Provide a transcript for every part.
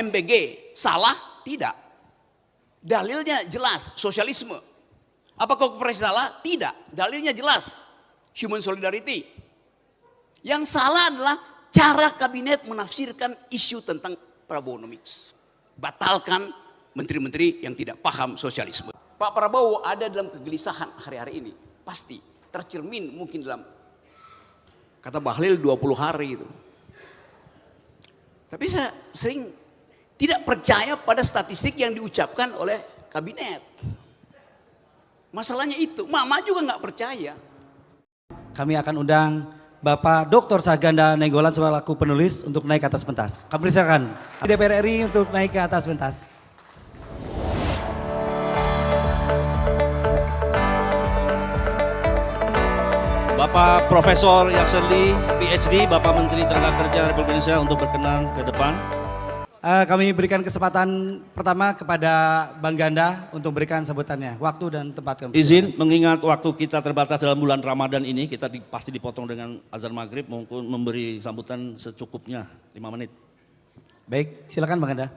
MBG salah? Tidak. Dalilnya jelas, sosialisme. Apakah koperasi salah? Tidak. Dalilnya jelas, human solidarity. Yang salah adalah cara kabinet menafsirkan isu tentang Prabowonomics. Batalkan menteri-menteri yang tidak paham sosialisme. Pak Prabowo ada dalam kegelisahan hari-hari ini. Pasti tercermin mungkin dalam, kata Bahlil 20 hari itu. Tapi saya sering tidak percaya pada statistik yang diucapkan oleh kabinet. Masalahnya itu, Mama juga nggak percaya. Kami akan undang Bapak Dr. Saganda Nainggolan selaku penulis untuk naik ke atas pentas. Kami persilakan DPR RI untuk naik ke atas pentas. Bapak Profesor Yasserli, PhD, Bapak Menteri Tenaga Kerja Republik Indonesia untuk berkenan ke depan. Kami berikan kesempatan pertama kepada Bang Ganda untuk berikan sebutannya, waktu dan tempat kami. Izin, mengingat waktu kita terbatas dalam bulan Ramadan ini, kita pasti dipotong dengan azan maghrib, mungkin memberi sambutan secukupnya 5 menit. Baik, silakan Bang Ganda.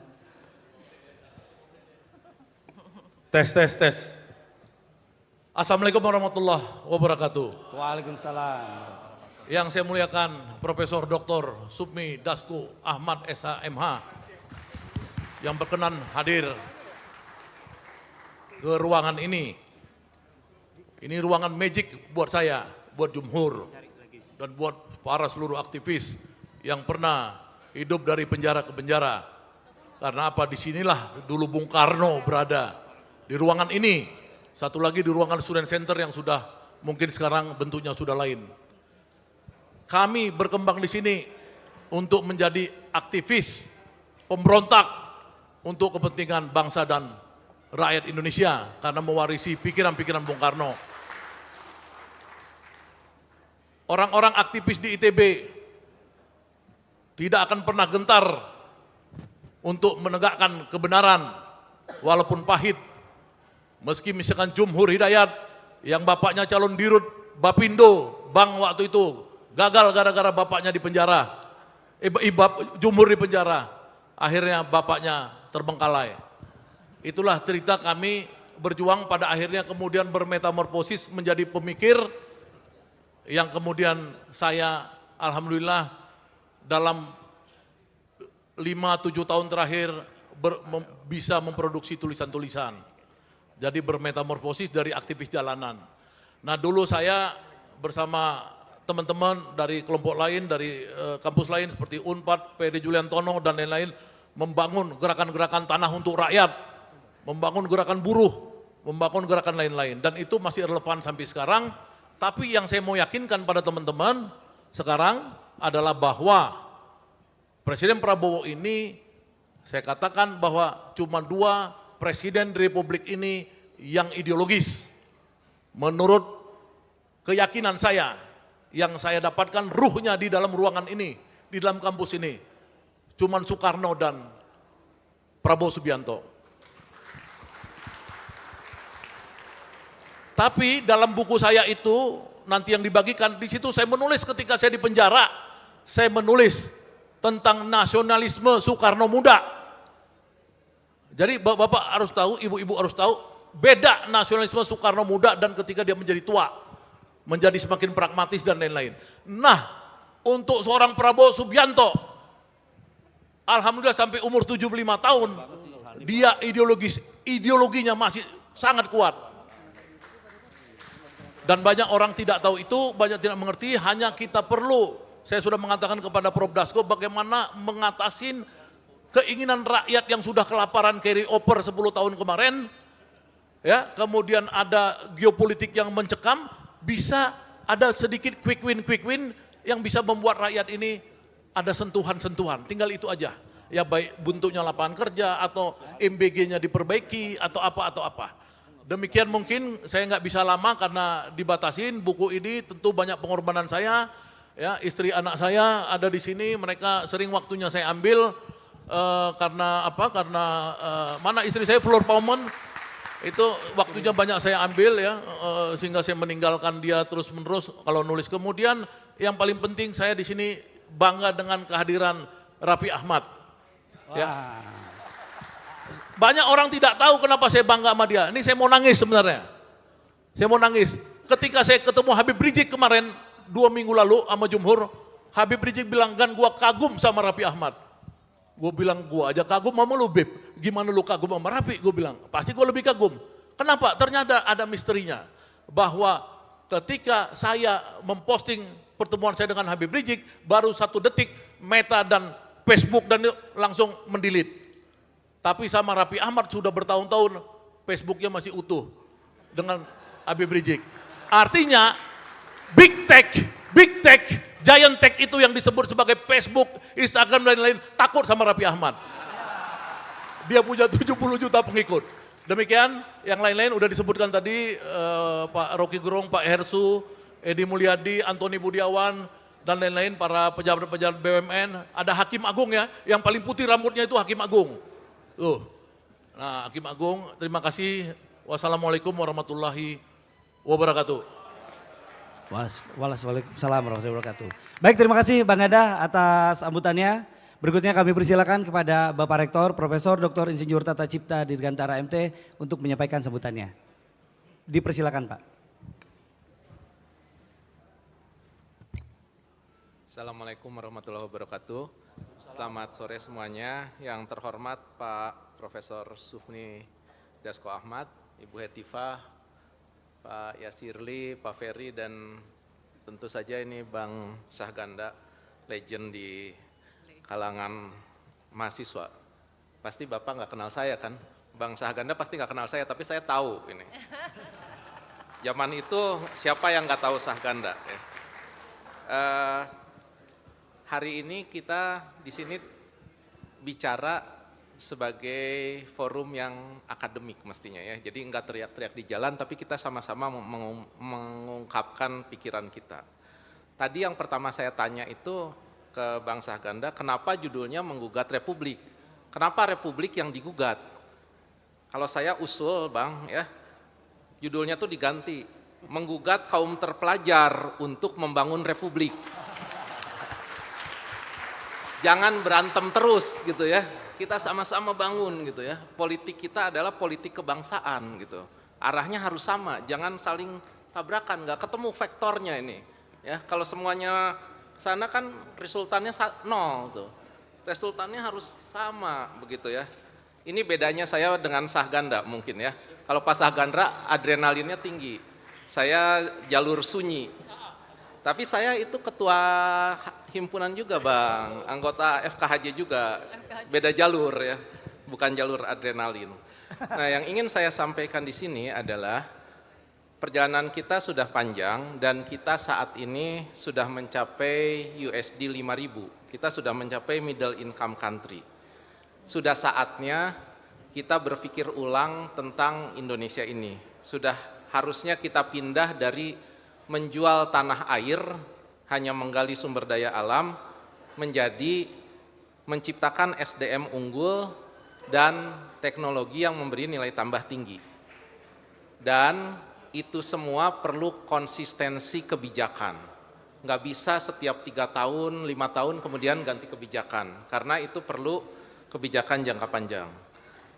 Tes. Assalamualaikum warahmatullahi wabarakatuh. Waalaikumsalam. Yang saya muliakan Profesor Dr. Supmi Dasko Ahmad SH.MH yang berkenan hadir ke ruangan ini. Ini ruangan magic buat saya, buat Jumhur, dan buat para seluruh aktivis yang pernah hidup dari penjara ke penjara. Karena apa? Disinilah dulu Bung Karno berada, di ruangan ini. Satu lagi di ruangan Student Center yang sudah mungkin sekarang bentuknya sudah lain. Kami berkembang di sini untuk menjadi aktivis, pemberontak untuk kepentingan bangsa dan rakyat Indonesia karena mewarisi pikiran-pikiran Bung Karno. Orang-orang aktivis di ITB tidak akan pernah gentar untuk menegakkan kebenaran walaupun pahit. Meski misalkan Jumhur Hidayat yang bapaknya calon dirut Bapindo, Bang waktu itu gagal gara-gara bapaknya di penjara. Jumhur di penjara. Akhirnya bapaknya terbengkalai. Itulah cerita kami berjuang pada akhirnya kemudian bermetamorfosis menjadi pemikir yang kemudian saya alhamdulillah dalam 5-7 tahun terakhir bisa memproduksi tulisan-tulisan. Jadi bermetamorfosis dari aktivis jalanan. Nah dulu saya bersama teman-teman dari kelompok lain, dari kampus lain seperti Unpad, PD Juliantono dan lain-lain membangun gerakan-gerakan tanah untuk rakyat, membangun gerakan buruh, membangun gerakan lain-lain. Dan itu masih relevan sampai sekarang. Tapi yang saya mau yakinkan pada teman-teman sekarang adalah bahwa Presiden Prabowo ini saya katakan bahwa cuma 2 presiden di Republik ini yang ideologis. Menurut keyakinan saya, yang saya dapatkan ruhnya di dalam ruangan ini, di dalam kampus ini, cuman Soekarno dan Prabowo Subianto. Tapi dalam buku saya itu, nanti yang dibagikan, di situ saya menulis ketika saya di penjara, saya menulis tentang nasionalisme Soekarno muda. Jadi Bapak harus tahu, Ibu-ibu harus tahu, beda nasionalisme Soekarno muda dan ketika dia menjadi tua, menjadi semakin pragmatis dan lain-lain. Nah, untuk seorang Prabowo Subianto, alhamdulillah sampai umur 75 tahun, dia ideologinya masih sangat kuat. Dan banyak orang tidak tahu itu, banyak tidak mengerti, hanya kita perlu, saya sudah mengatakan kepada Prof. Dasko bagaimana mengatasi keinginan rakyat yang sudah kelaparan carry over 10 tahun kemarin, ya, kemudian ada geopolitik yang mencekam, bisa ada sedikit quick win yang bisa membuat rakyat ini ada sentuhan-sentuhan, tinggal itu aja. Ya baik bentuknya lapangan kerja atau MBG-nya diperbaiki atau apa. Demikian mungkin saya nggak bisa lama karena dibatasin buku ini tentu banyak pengorbanan saya, ya istri anak saya ada di sini, mereka sering waktunya saya ambil. Karena mana istri saya Flor Paumen itu waktunya banyak saya ambil ya, sehingga saya meninggalkan dia terus menerus kalau nulis. Kemudian yang paling penting saya di sini bangga dengan kehadiran Raffi Ahmad. Ya. Banyak orang tidak tahu kenapa saya bangga sama dia. Ini saya mau nangis sebenarnya. Saya mau nangis. Ketika saya ketemu Habib Rizik kemarin, 2 minggu lalu sama Jumhur, Habib Rizik bilang, Gan, gua kagum sama Raffi Ahmad. Gue bilang, gua aja kagum sama lu, Beb. Gimana lu kagum sama Raffi? Gue bilang, pasti gue lebih kagum. Kenapa? Ternyata ada misterinya. Bahwa ketika saya memposting pertemuan saya dengan Habib Rizik, baru 1 detik Meta dan Facebook dan langsung mendelete. Tapi sama Raffi Ahmad sudah bertahun-tahun Facebooknya masih utuh dengan Habib Rizik. Artinya big tech, giant tech itu yang disebut sebagai Facebook, Instagram dan lain-lain takut sama Raffi Ahmad. Dia punya 70 juta pengikut. Demikian, yang lain-lain udah disebutkan tadi Pak Rocky Gerung, Pak Hersu, Edi Mulyadi, Antoni Budiawan, dan lain-lain para pejabat-pejabat BUMN. Ada Hakim Agung ya, yang paling putih rambutnya itu Hakim Agung. Tuh. Nah, Hakim Agung, terima kasih. Wassalamualaikum warahmatullahi wabarakatuh. Waalaikumsalam warahmatullahi wabarakatuh. Baik, terima kasih Bang Ganda atas sambutannya. Berikutnya kami persilakan kepada Bapak Rektor Profesor Dr. Insinyur Tata Cipta Dirgantara MT untuk menyampaikan sambutannya. Dipersilakan Pak. Assalamualaikum warahmatullahi wabarakatuh. Selamat sore semuanya. Yang terhormat Pak Profesor Sufni Dasko Ahmad, Ibu Hetifah, Pak Yasirli, Pak Ferry, dan tentu saja ini Bang Syahganda, legend di kalangan mahasiswa. Pasti Bapak nggak kenal saya kan? Bang Syahganda pasti nggak kenal saya, tapi saya tahu ini. Zaman itu siapa yang nggak tahu Syahganda? Ya. Hari ini kita di sini bicara sebagai forum yang akademik mestinya ya. Jadi enggak teriak-teriak di jalan, tapi kita sama-sama mengungkapkan pikiran kita. Tadi yang pertama saya tanya itu ke Bang Syahganda, kenapa judulnya menggugat Republik? Kenapa Republik yang digugat? Kalau saya usul Bang ya, judulnya tuh diganti, menggugat kaum terpelajar untuk membangun Republik. Jangan berantem terus gitu ya, kita sama-sama bangun gitu ya. Politik kita adalah politik kebangsaan gitu. Arahnya harus sama, jangan saling tabrakan, nggak ketemu vektornya ini. Ya, kalau semuanya sana kan resultannya 0 tuh. Resultannya harus sama begitu ya. Ini bedanya saya dengan Syahganda mungkin ya. Kalau Pak Syahganda adrenalinnya tinggi, saya jalur sunyi. Tapi saya itu ketua himpunan juga Bang, anggota FKHJ juga, beda jalur ya, bukan jalur adrenalin. Nah yang ingin saya sampaikan di sini adalah perjalanan kita sudah panjang dan kita saat ini sudah mencapai USD 5.000, kita sudah mencapai middle income country. Sudah saatnya kita berpikir ulang tentang Indonesia ini, sudah harusnya kita pindah dari menjual tanah air, hanya menggali sumber daya alam, menjadi menciptakan SDM unggul dan teknologi yang memberi nilai tambah tinggi. Dan itu semua perlu konsistensi kebijakan. Nggak bisa setiap 3 tahun, 5 tahun kemudian ganti kebijakan, karena itu perlu kebijakan jangka panjang.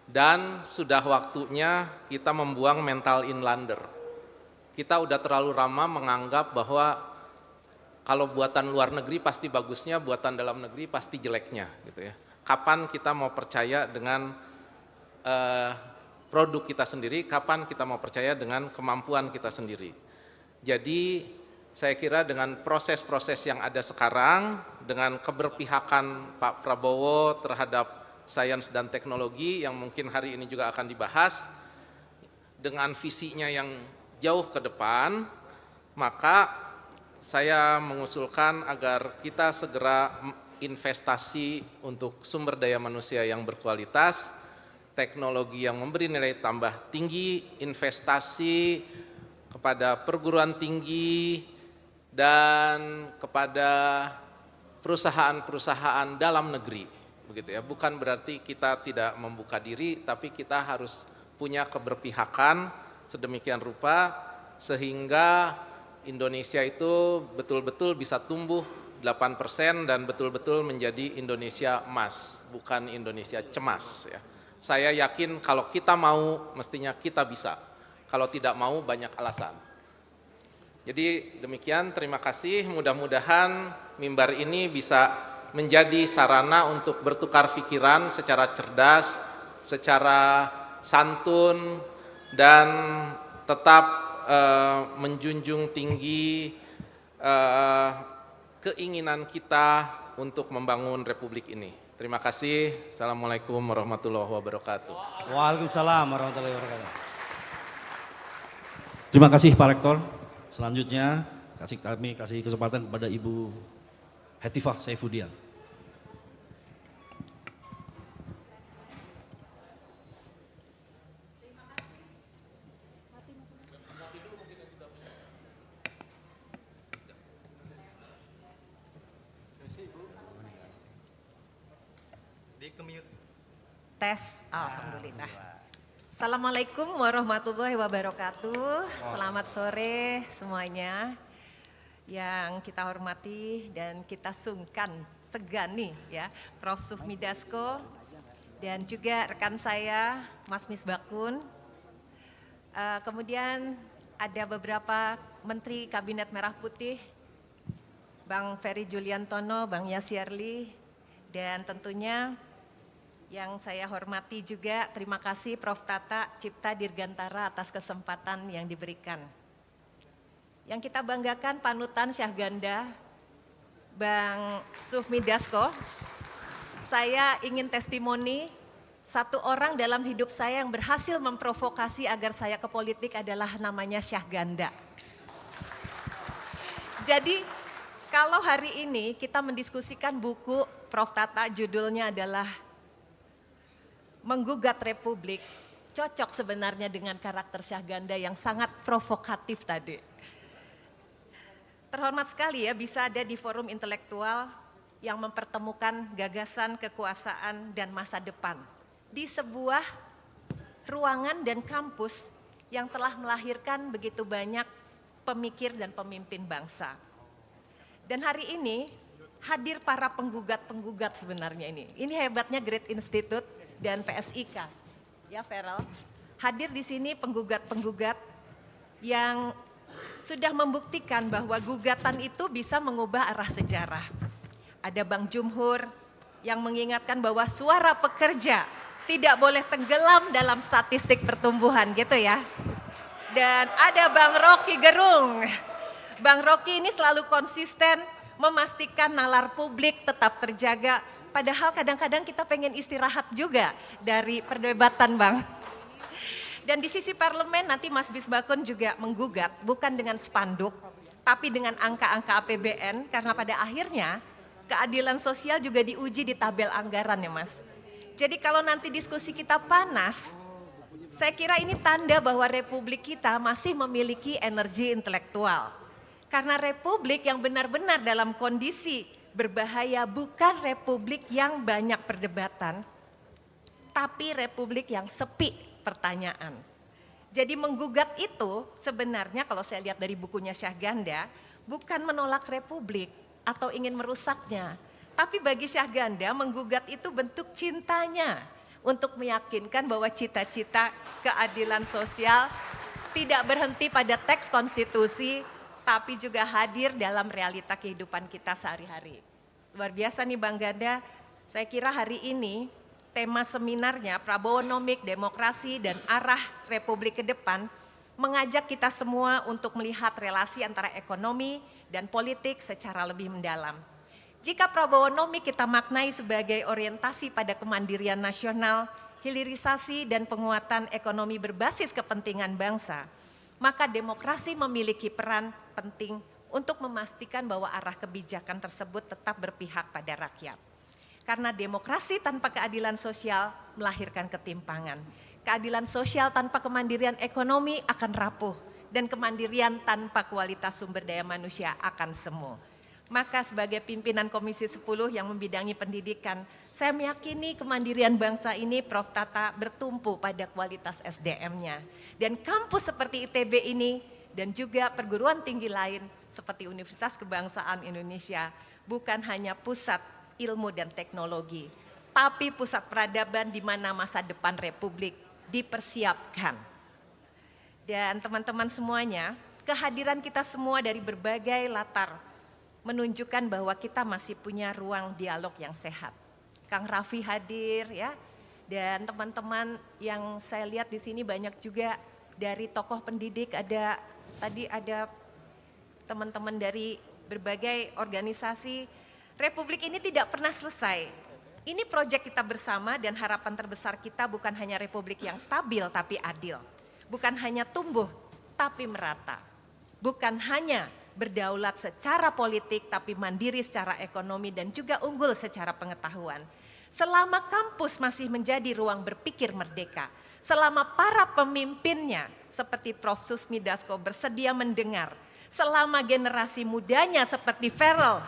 Dan sudah waktunya kita membuang mental inlander. Kita udah terlalu lama menganggap bahwa kalau buatan luar negeri pasti bagusnya, buatan dalam negeri pasti jeleknya, gitu ya. Kapan kita mau percaya dengan produk kita sendiri? Kapan kita mau percaya dengan kemampuan kita sendiri? Jadi saya kira dengan proses-proses yang ada sekarang, dengan keberpihakan Pak Prabowo terhadap sains dan teknologi yang mungkin hari ini juga akan dibahas, dengan visinya yang jauh ke depan, maka saya mengusulkan agar kita segera investasi untuk sumber daya manusia yang berkualitas, teknologi yang memberi nilai tambah tinggi, investasi kepada perguruan tinggi dan kepada perusahaan-perusahaan dalam negeri, begitu ya. Bukan berarti kita tidak membuka diri, tapi kita harus punya keberpihakan sedemikian rupa sehingga Indonesia itu betul-betul bisa tumbuh 8% dan betul-betul menjadi Indonesia emas, bukan Indonesia cemas ya. Saya yakin kalau kita mau, mestinya kita bisa. Kalau tidak mau, banyak alasan. Jadi demikian, terima kasih. Mudah-mudahan mimbar ini bisa menjadi sarana untuk bertukar pikiran secara cerdas, secara santun, dan tetap menjunjung tinggi keinginan kita untuk membangun Republik ini. Terima kasih. Assalamualaikum warahmatullahi wabarakatuh. Waalaikumsalam warahmatullahi wabarakatuh. Terima kasih Pak Rektor. Selanjutnya kami kasih kesempatan kepada Ibu Hetifah Saifuddin. Tes, alhamdulillah. Assalamualaikum warahmatullahi wabarakatuh. Selamat sore semuanya yang kita hormati dan kita sungkan, segani ya, Prof. Sufmi Dasko dan juga rekan saya Mas Misbakun. Kemudian ada beberapa Menteri Kabinet Merah Putih, Bang Ferry Juliantono, Bang Yasirli, dan tentunya yang saya hormati juga, terima kasih Prof. Tata Cipta Dirgantara atas kesempatan yang diberikan. Yang kita banggakan panutan Syahganda, Bang Sufmi Dasko. Saya ingin testimoni, satu orang dalam hidup saya yang berhasil memprovokasi agar saya ke politik adalah namanya Syahganda. Jadi kalau hari ini kita mendiskusikan buku Prof. Tata, judulnya adalah Menggugat Republik, cocok sebenarnya dengan karakter Syahganda yang sangat provokatif tadi. Terhormat sekali ya bisa ada di forum intelektual yang mempertemukan gagasan, kekuasaan, dan masa depan di sebuah ruangan dan kampus yang telah melahirkan begitu banyak pemikir dan pemimpin bangsa. Dan hari ini hadir para penggugat-penggugat sebenarnya ini. Ini hebatnya Great Institute dan PSIK, ya Feral. Hadir di sini penggugat-penggugat yang sudah membuktikan bahwa gugatan itu bisa mengubah arah sejarah. Ada Bang Jumhur yang mengingatkan bahwa suara pekerja tidak boleh tenggelam dalam statistik pertumbuhan gitu ya. Dan ada Bang Rocky Gerung. Bang Rocky ini selalu konsisten memastikan nalar publik tetap terjaga. Padahal kadang-kadang kita pengen istirahat juga dari perdebatan Bang. Dan di sisi parlemen nanti Mas Bisbakun juga menggugat bukan dengan spanduk tapi dengan angka-angka APBN karena pada akhirnya keadilan sosial juga diuji di tabel anggaran ya Mas. Jadi kalau nanti diskusi kita panas, saya kira ini tanda bahwa republik kita masih memiliki energi intelektual. Karena republik yang benar-benar dalam kondisi berbahaya bukan republik yang banyak perdebatan, tapi republik yang sepi pertanyaan. Jadi menggugat itu sebenarnya kalau saya lihat dari bukunya Syahganda, bukan menolak republik atau ingin merusaknya. Tapi bagi Syahganda menggugat itu bentuk cintanya untuk meyakinkan bahwa cita-cita keadilan sosial tidak berhenti pada teks konstitusi, tapi juga hadir dalam realita kehidupan kita sehari-hari. Luar biasa nih Bang Ganda, saya kira hari ini tema seminarnya Prabowonomik, Demokrasi dan Arah Republik ke Depan mengajak kita semua untuk melihat relasi antara ekonomi dan politik secara lebih mendalam. Jika Prabowonomik kita maknai sebagai orientasi pada kemandirian nasional, hilirisasi dan penguatan ekonomi berbasis kepentingan bangsa, maka demokrasi memiliki peran penting untuk memastikan bahwa arah kebijakan tersebut tetap berpihak pada rakyat. Karena demokrasi tanpa keadilan sosial melahirkan ketimpangan. Keadilan sosial tanpa kemandirian ekonomi akan rapuh dan kemandirian tanpa kualitas sumber daya manusia akan semu. Maka sebagai pimpinan Komisi 10 yang membidangi pendidikan, saya meyakini kemandirian bangsa ini Prof. Tata bertumpu pada kualitas SDM-nya. Dan kampus seperti ITB ini dan juga perguruan tinggi lain seperti Universitas Kebangsaan Indonesia bukan hanya pusat ilmu dan teknologi, tapi pusat peradaban di mana masa depan Republik dipersiapkan. Dan teman-teman semuanya, kehadiran kita semua dari berbagai latar menunjukkan bahwa kita masih punya ruang dialog yang sehat. Kang Raffi hadir ya, dan teman-teman yang saya lihat di sini banyak juga dari tokoh pendidik, tadi ada teman-teman dari berbagai organisasi. Republik ini tidak pernah selesai. Ini proyek kita bersama dan harapan terbesar kita bukan hanya republik yang stabil tapi adil. Bukan hanya tumbuh tapi merata. Bukan hanya berdaulat secara politik tapi mandiri secara ekonomi dan juga unggul secara pengetahuan. Selama kampus masih menjadi ruang berpikir merdeka, selama para pemimpinnya seperti Prof. Susmi Dasko bersedia mendengar, selama generasi mudanya seperti Farel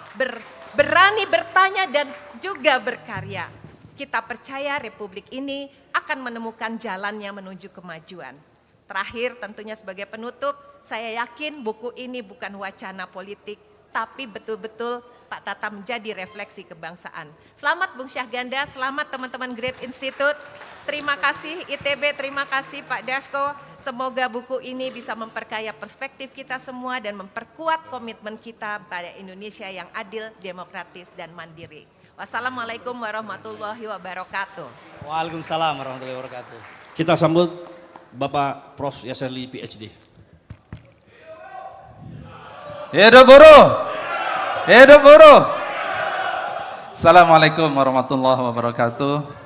berani bertanya dan juga berkarya, kita percaya Republik ini akan menemukan jalannya menuju kemajuan. Terakhir tentunya sebagai penutup, saya yakin buku ini bukan wacana politik, tapi betul-betul Pak Tata menjadi refleksi kebangsaan. Selamat Bung Syahganda, selamat teman-teman Great Institute. Terima kasih ITB, terima kasih Pak Dasko. Semoga buku ini bisa memperkaya perspektif kita semua dan memperkuat komitmen kita pada Indonesia yang adil, demokratis, dan mandiri. Wassalamualaikum warahmatullahi wabarakatuh. Waalaikumsalam warahmatullahi wabarakatuh. Kita sambut Bapak Prof. Yasserli PhD. Hidup buruh! Hidup buruh! Assalamualaikum warahmatullahi wabarakatuh.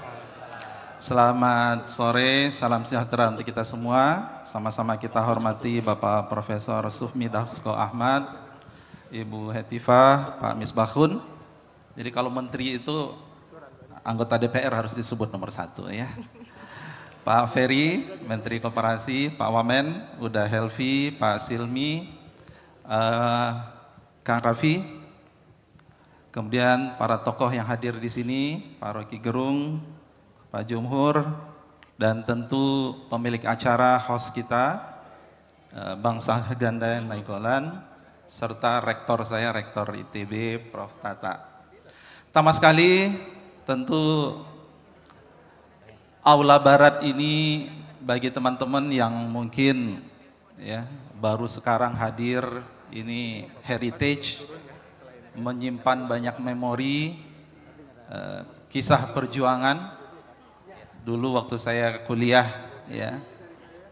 Selamat sore, salam sejahtera untuk kita semua. Sama-sama kita hormati Bapak Profesor Susmi Dasko Ahmad, Ibu Hetifah, Pak Misbahun. Jadi kalau menteri itu anggota DPR harus disebut nomor 1 ya. Pak Ferry, Menteri Koperasi, Pak Wamen, Uda Helvi, Pak Silmi, Kang Raffi, kemudian para tokoh yang hadir di sini, Pak Rocky Gerung, Pak Jumhur, dan tentu pemilik acara host kita, Bang Syahganda Nainggolan, serta rektor saya, Rektor ITB, Prof. Tata. Pertama sekali, tentu Aula Barat ini bagi teman-teman yang mungkin ya baru sekarang hadir, ini heritage, menyimpan banyak memori, kisah perjuangan. Dulu waktu saya kuliah, ya,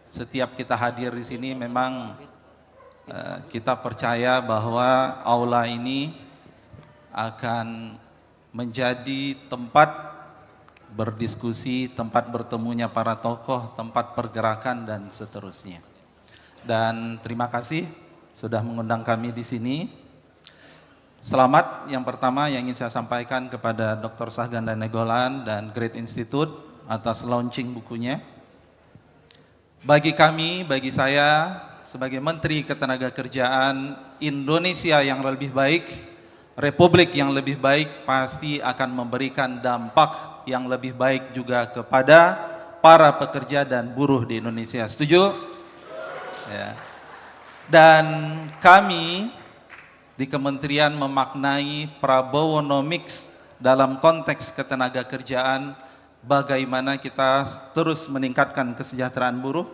setiap kita hadir di sini memang kita percaya bahwa aula ini akan menjadi tempat berdiskusi, tempat bertemunya para tokoh, tempat pergerakan dan seterusnya. Dan terima kasih sudah mengundang kami di sini. Selamat yang pertama yang ingin saya sampaikan kepada Dr. Syahganda Nainggolan dan Great Institute atas launching bukunya. Bagi kami, bagi saya sebagai Menteri Ketenagakerjaan, Indonesia yang lebih baik, Republik yang lebih baik pasti akan memberikan dampak yang lebih baik juga kepada para pekerja dan buruh di Indonesia. Setuju? Ya. Dan kami di kementerian memaknai Prabowonomics dalam konteks ketenagakerjaan, bagaimana kita terus meningkatkan kesejahteraan buruh.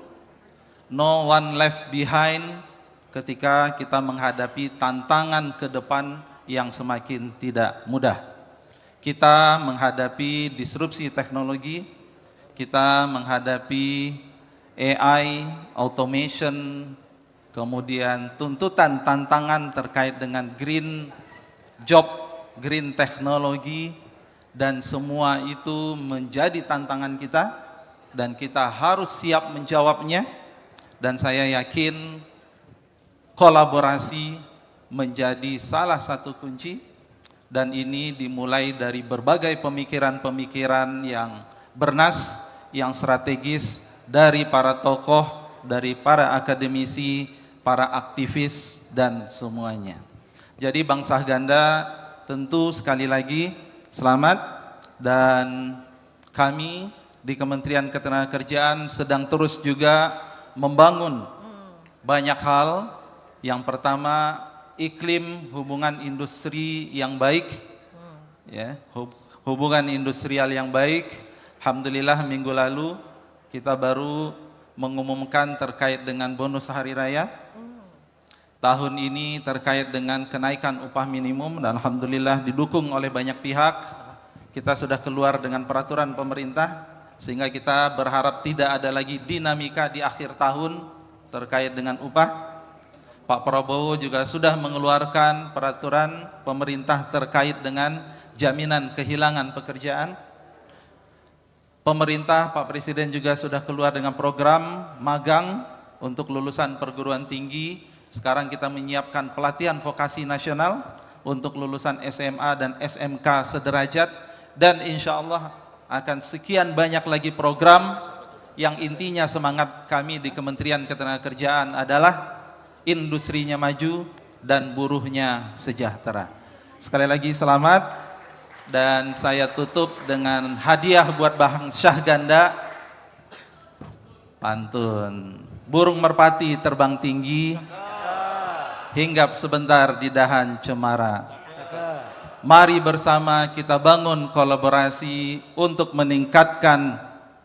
No one left behind ketika kita menghadapi tantangan ke depan yang semakin tidak mudah. Kita menghadapi disrupsi teknologi, kita menghadapi AI, automation, kemudian tuntutan tantangan terkait dengan green job, green teknologi, dan semua itu menjadi tantangan kita dan kita harus siap menjawabnya. Dan saya yakin kolaborasi menjadi salah satu kunci, dan ini dimulai dari berbagai pemikiran-pemikiran yang bernas, yang strategis dari para tokoh, dari para akademisi, para aktivis, dan semuanya. Jadi Bang Syahganda tentu sekali lagi selamat, dan kami di Kementerian Ketenagakerjaan sedang terus juga membangun banyak hal. Yang pertama, iklim hubungan industri yang baik, ya, hubungan industrial yang baik. Alhamdulillah minggu lalu kita baru mengumumkan terkait dengan bonus hari raya. Tahun ini terkait dengan kenaikan upah minimum dan alhamdulillah didukung oleh banyak pihak. Kita sudah keluar dengan peraturan pemerintah sehingga kita berharap tidak ada lagi dinamika di akhir tahun terkait dengan upah. Pak Prabowo juga sudah mengeluarkan peraturan pemerintah terkait dengan jaminan kehilangan pekerjaan. Pemerintah, Pak Presiden juga sudah keluar dengan program magang untuk lulusan perguruan tinggi. Sekarang kita menyiapkan pelatihan vokasi nasional untuk lulusan SMA dan SMK sederajat. Dan insya Allah akan sekian banyak lagi program yang intinya semangat kami di Kementerian Ketenagakerjaan adalah industrinya maju dan buruhnya sejahtera. Sekali lagi selamat, dan saya tutup dengan hadiah buat Bang Syahganda. Pantun. Burung merpati terbang tinggi, hinggap sebentar di dahan cemara. Mari bersama kita bangun kolaborasi untuk meningkatkan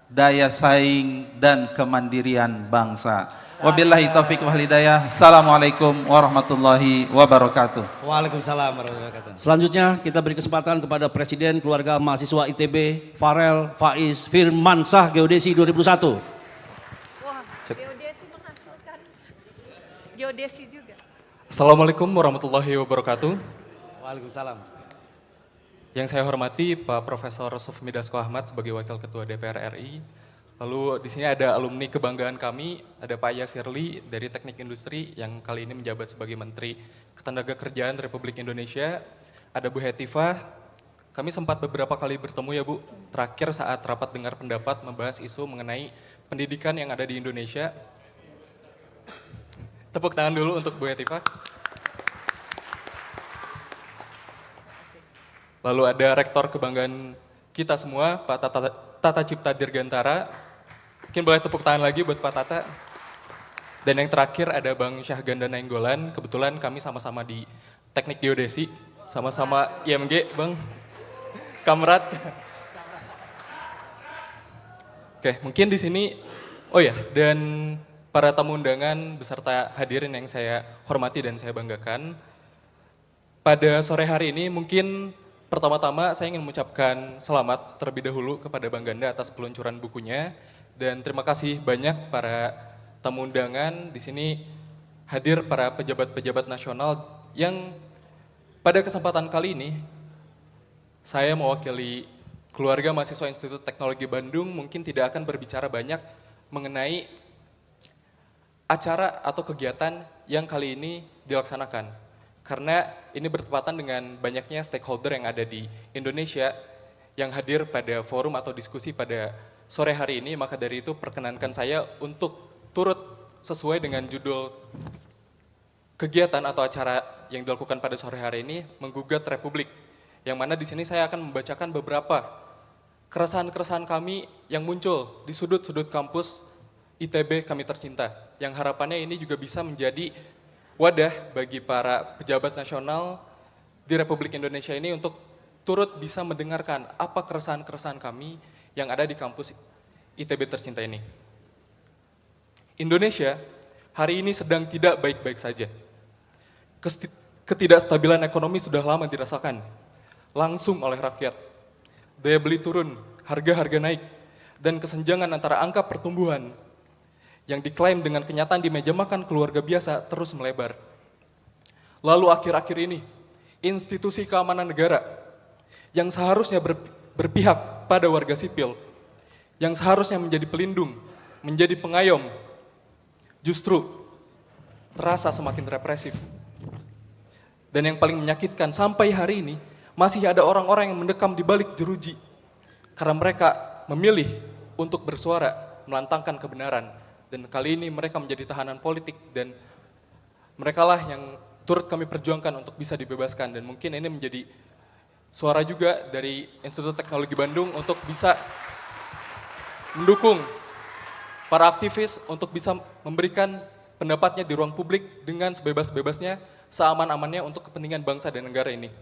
daya saing dan kemandirian bangsa. Wabillahi taufiq wal hidayah. Assalamualaikum warahmatullahi wabarakatuh. Waalaikumsalam warahmatullahi wabarakatuh. Selanjutnya kita beri kesempatan kepada Presiden Keluarga Mahasiswa ITB, Farel Faiz Firmansyah, Geodesi 2001. Wah, geodesi menghasilkan geodesi juga. Assalamualaikum warahmatullahi wabarakatuh. Waalaikumsalam. Yang saya hormati Pak Profesor Sufmi Dasko Ahmad sebagai Wakil Ketua DPR RI. Lalu di sini ada alumni kebanggaan kami, ada Pak Yasirli dari Teknik Industri yang kali ini menjabat sebagai Menteri Ketenagakerjaan Republik Indonesia. Ada Bu Hetifah. Kami sempat beberapa kali bertemu ya Bu, terakhir saat rapat dengar pendapat membahas isu mengenai pendidikan yang ada di Indonesia. Tepuk tangan dulu untuk Bu Hetifah. Lalu ada rektor kebanggaan kita semua, Pak Tata Cipta Dirgantara. Mungkin boleh tepuk tangan lagi buat Pak Tata. Dan yang terakhir ada Bang Syahganda Nainggolan. Kebetulan kami sama-sama di Teknik Geodesi, sama-sama IMG, Bang. Kamrat. Oke, mungkin di sini, oh ya, dan para tamu undangan beserta hadirin yang saya hormati dan saya banggakan. Pada sore hari ini mungkin pertama-tama saya ingin mengucapkan selamat terlebih dahulu kepada Bang Ganda atas peluncuran bukunya, dan terima kasih banyak para tamu undangan di sini hadir para pejabat-pejabat nasional yang pada kesempatan kali ini saya mewakili keluarga mahasiswa Institut Teknologi Bandung mungkin tidak akan berbicara banyak mengenai acara atau kegiatan yang kali ini dilaksanakan. Karena ini bertepatan dengan banyaknya stakeholder yang ada di Indonesia yang hadir pada forum atau diskusi pada sore hari ini, maka dari itu perkenankan saya untuk turut sesuai dengan judul kegiatan atau acara yang dilakukan pada sore hari ini, menggugat Republik. Yang mana di sini saya akan membacakan beberapa keresahan-keresahan kami yang muncul di sudut-sudut kampus ITB kami tercinta, yang harapannya ini juga bisa menjadi wadah bagi para pejabat nasional di Republik Indonesia ini untuk turut bisa mendengarkan apa keresahan-keresahan kami yang ada di kampus ITB tercinta ini. Indonesia hari ini sedang tidak baik-baik saja. Ketidakstabilan ekonomi sudah lama dirasakan langsung oleh rakyat. Daya beli turun, harga-harga naik, dan kesenjangan antara angka pertumbuhan yang diklaim dengan kenyataan di meja makan keluarga biasa terus melebar. Lalu akhir-akhir ini, institusi keamanan negara yang seharusnya berpihak pada warga sipil, yang seharusnya menjadi pelindung, menjadi pengayom, justru terasa semakin represif. Dan yang paling menyakitkan, sampai hari ini masih ada orang-orang yang mendekam di balik jeruji karena mereka memilih untuk bersuara, melantangkan kebenaran. Dan kali ini mereka menjadi tahanan politik dan merekalah yang turut kami perjuangkan untuk bisa dibebaskan. Dan mungkin ini menjadi suara juga dari Institut Teknologi Bandung untuk bisa mendukung para aktivis untuk bisa memberikan pendapatnya di ruang publik dengan sebebas-bebasnya, seaman-amannya untuk kepentingan bangsa dan negara ini.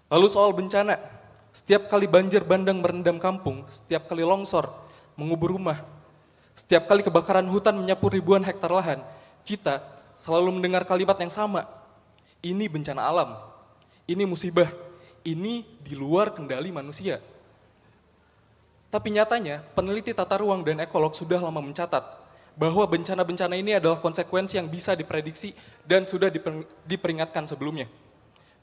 Lalu soal bencana, setiap kali banjir bandang merendam kampung, setiap kali longsor mengubur rumah, setiap kali kebakaran hutan menyapu ribuan hektar lahan, kita selalu mendengar kalimat yang sama. Ini bencana alam, ini musibah, ini di luar kendali manusia. Tapi nyatanya, peneliti tata ruang dan ekolog sudah lama mencatat bahwa bencana-bencana ini adalah konsekuensi yang bisa diprediksi dan sudah diperingatkan sebelumnya.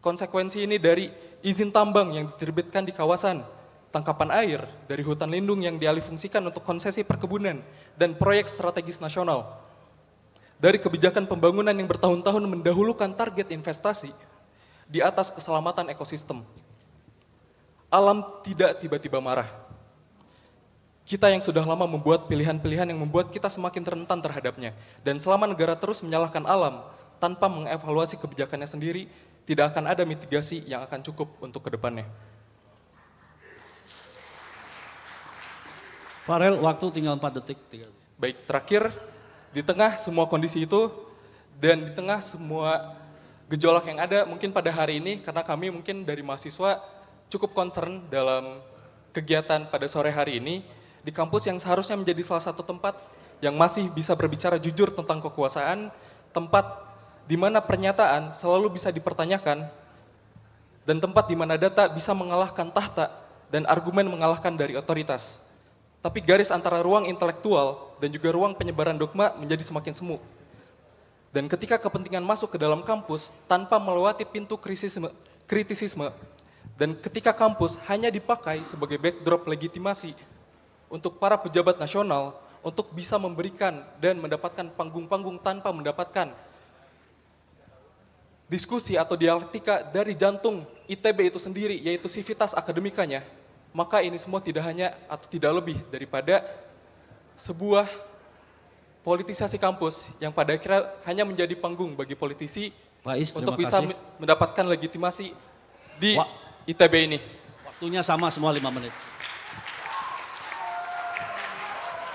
Konsekuensi ini dari izin tambang yang diterbitkan di kawasan, tangkapan air dari hutan lindung yang dialihfungsikan untuk konsesi perkebunan dan proyek strategis nasional, dari kebijakan pembangunan yang bertahun-tahun mendahulukan target investasi di atas keselamatan ekosistem. Alam tidak tiba-tiba marah. Kita yang sudah lama membuat pilihan-pilihan yang membuat kita semakin rentan terhadapnya. Dan selama negara terus menyalahkan alam tanpa mengevaluasi kebijakannya sendiri, tidak akan ada mitigasi yang akan cukup untuk kedepannya. Farel, waktu tinggal 4 detik. Baik, terakhir, di tengah semua kondisi itu, dan di tengah semua gejolak yang ada, mungkin pada hari ini, karena kami mungkin dari mahasiswa cukup concern dalam kegiatan pada sore hari ini, di kampus yang seharusnya menjadi salah satu tempat yang masih bisa berbicara jujur tentang kekuasaan, tempat di mana pernyataan selalu bisa dipertanyakan, dan tempat di mana data bisa mengalahkan tahta dan argumen mengalahkan dari otoritas. Tapi garis antara ruang intelektual dan juga ruang penyebaran dogma menjadi semakin semu. Dan ketika kepentingan masuk ke dalam kampus tanpa melewati pintu kritisisme, dan ketika kampus hanya dipakai sebagai backdrop legitimasi untuk para pejabat nasional untuk bisa memberikan dan mendapatkan panggung-panggung tanpa mendapatkan diskusi atau dialektika dari jantung ITB itu sendiri, yaitu sivitas akademikanya, maka ini semua tidak hanya atau tidak lebih daripada sebuah politisasi kampus yang pada akhirnya hanya menjadi panggung bagi politisi untuk bisa mendapatkan legitimasi di ITB ini. Waktunya sama semua 5 menit.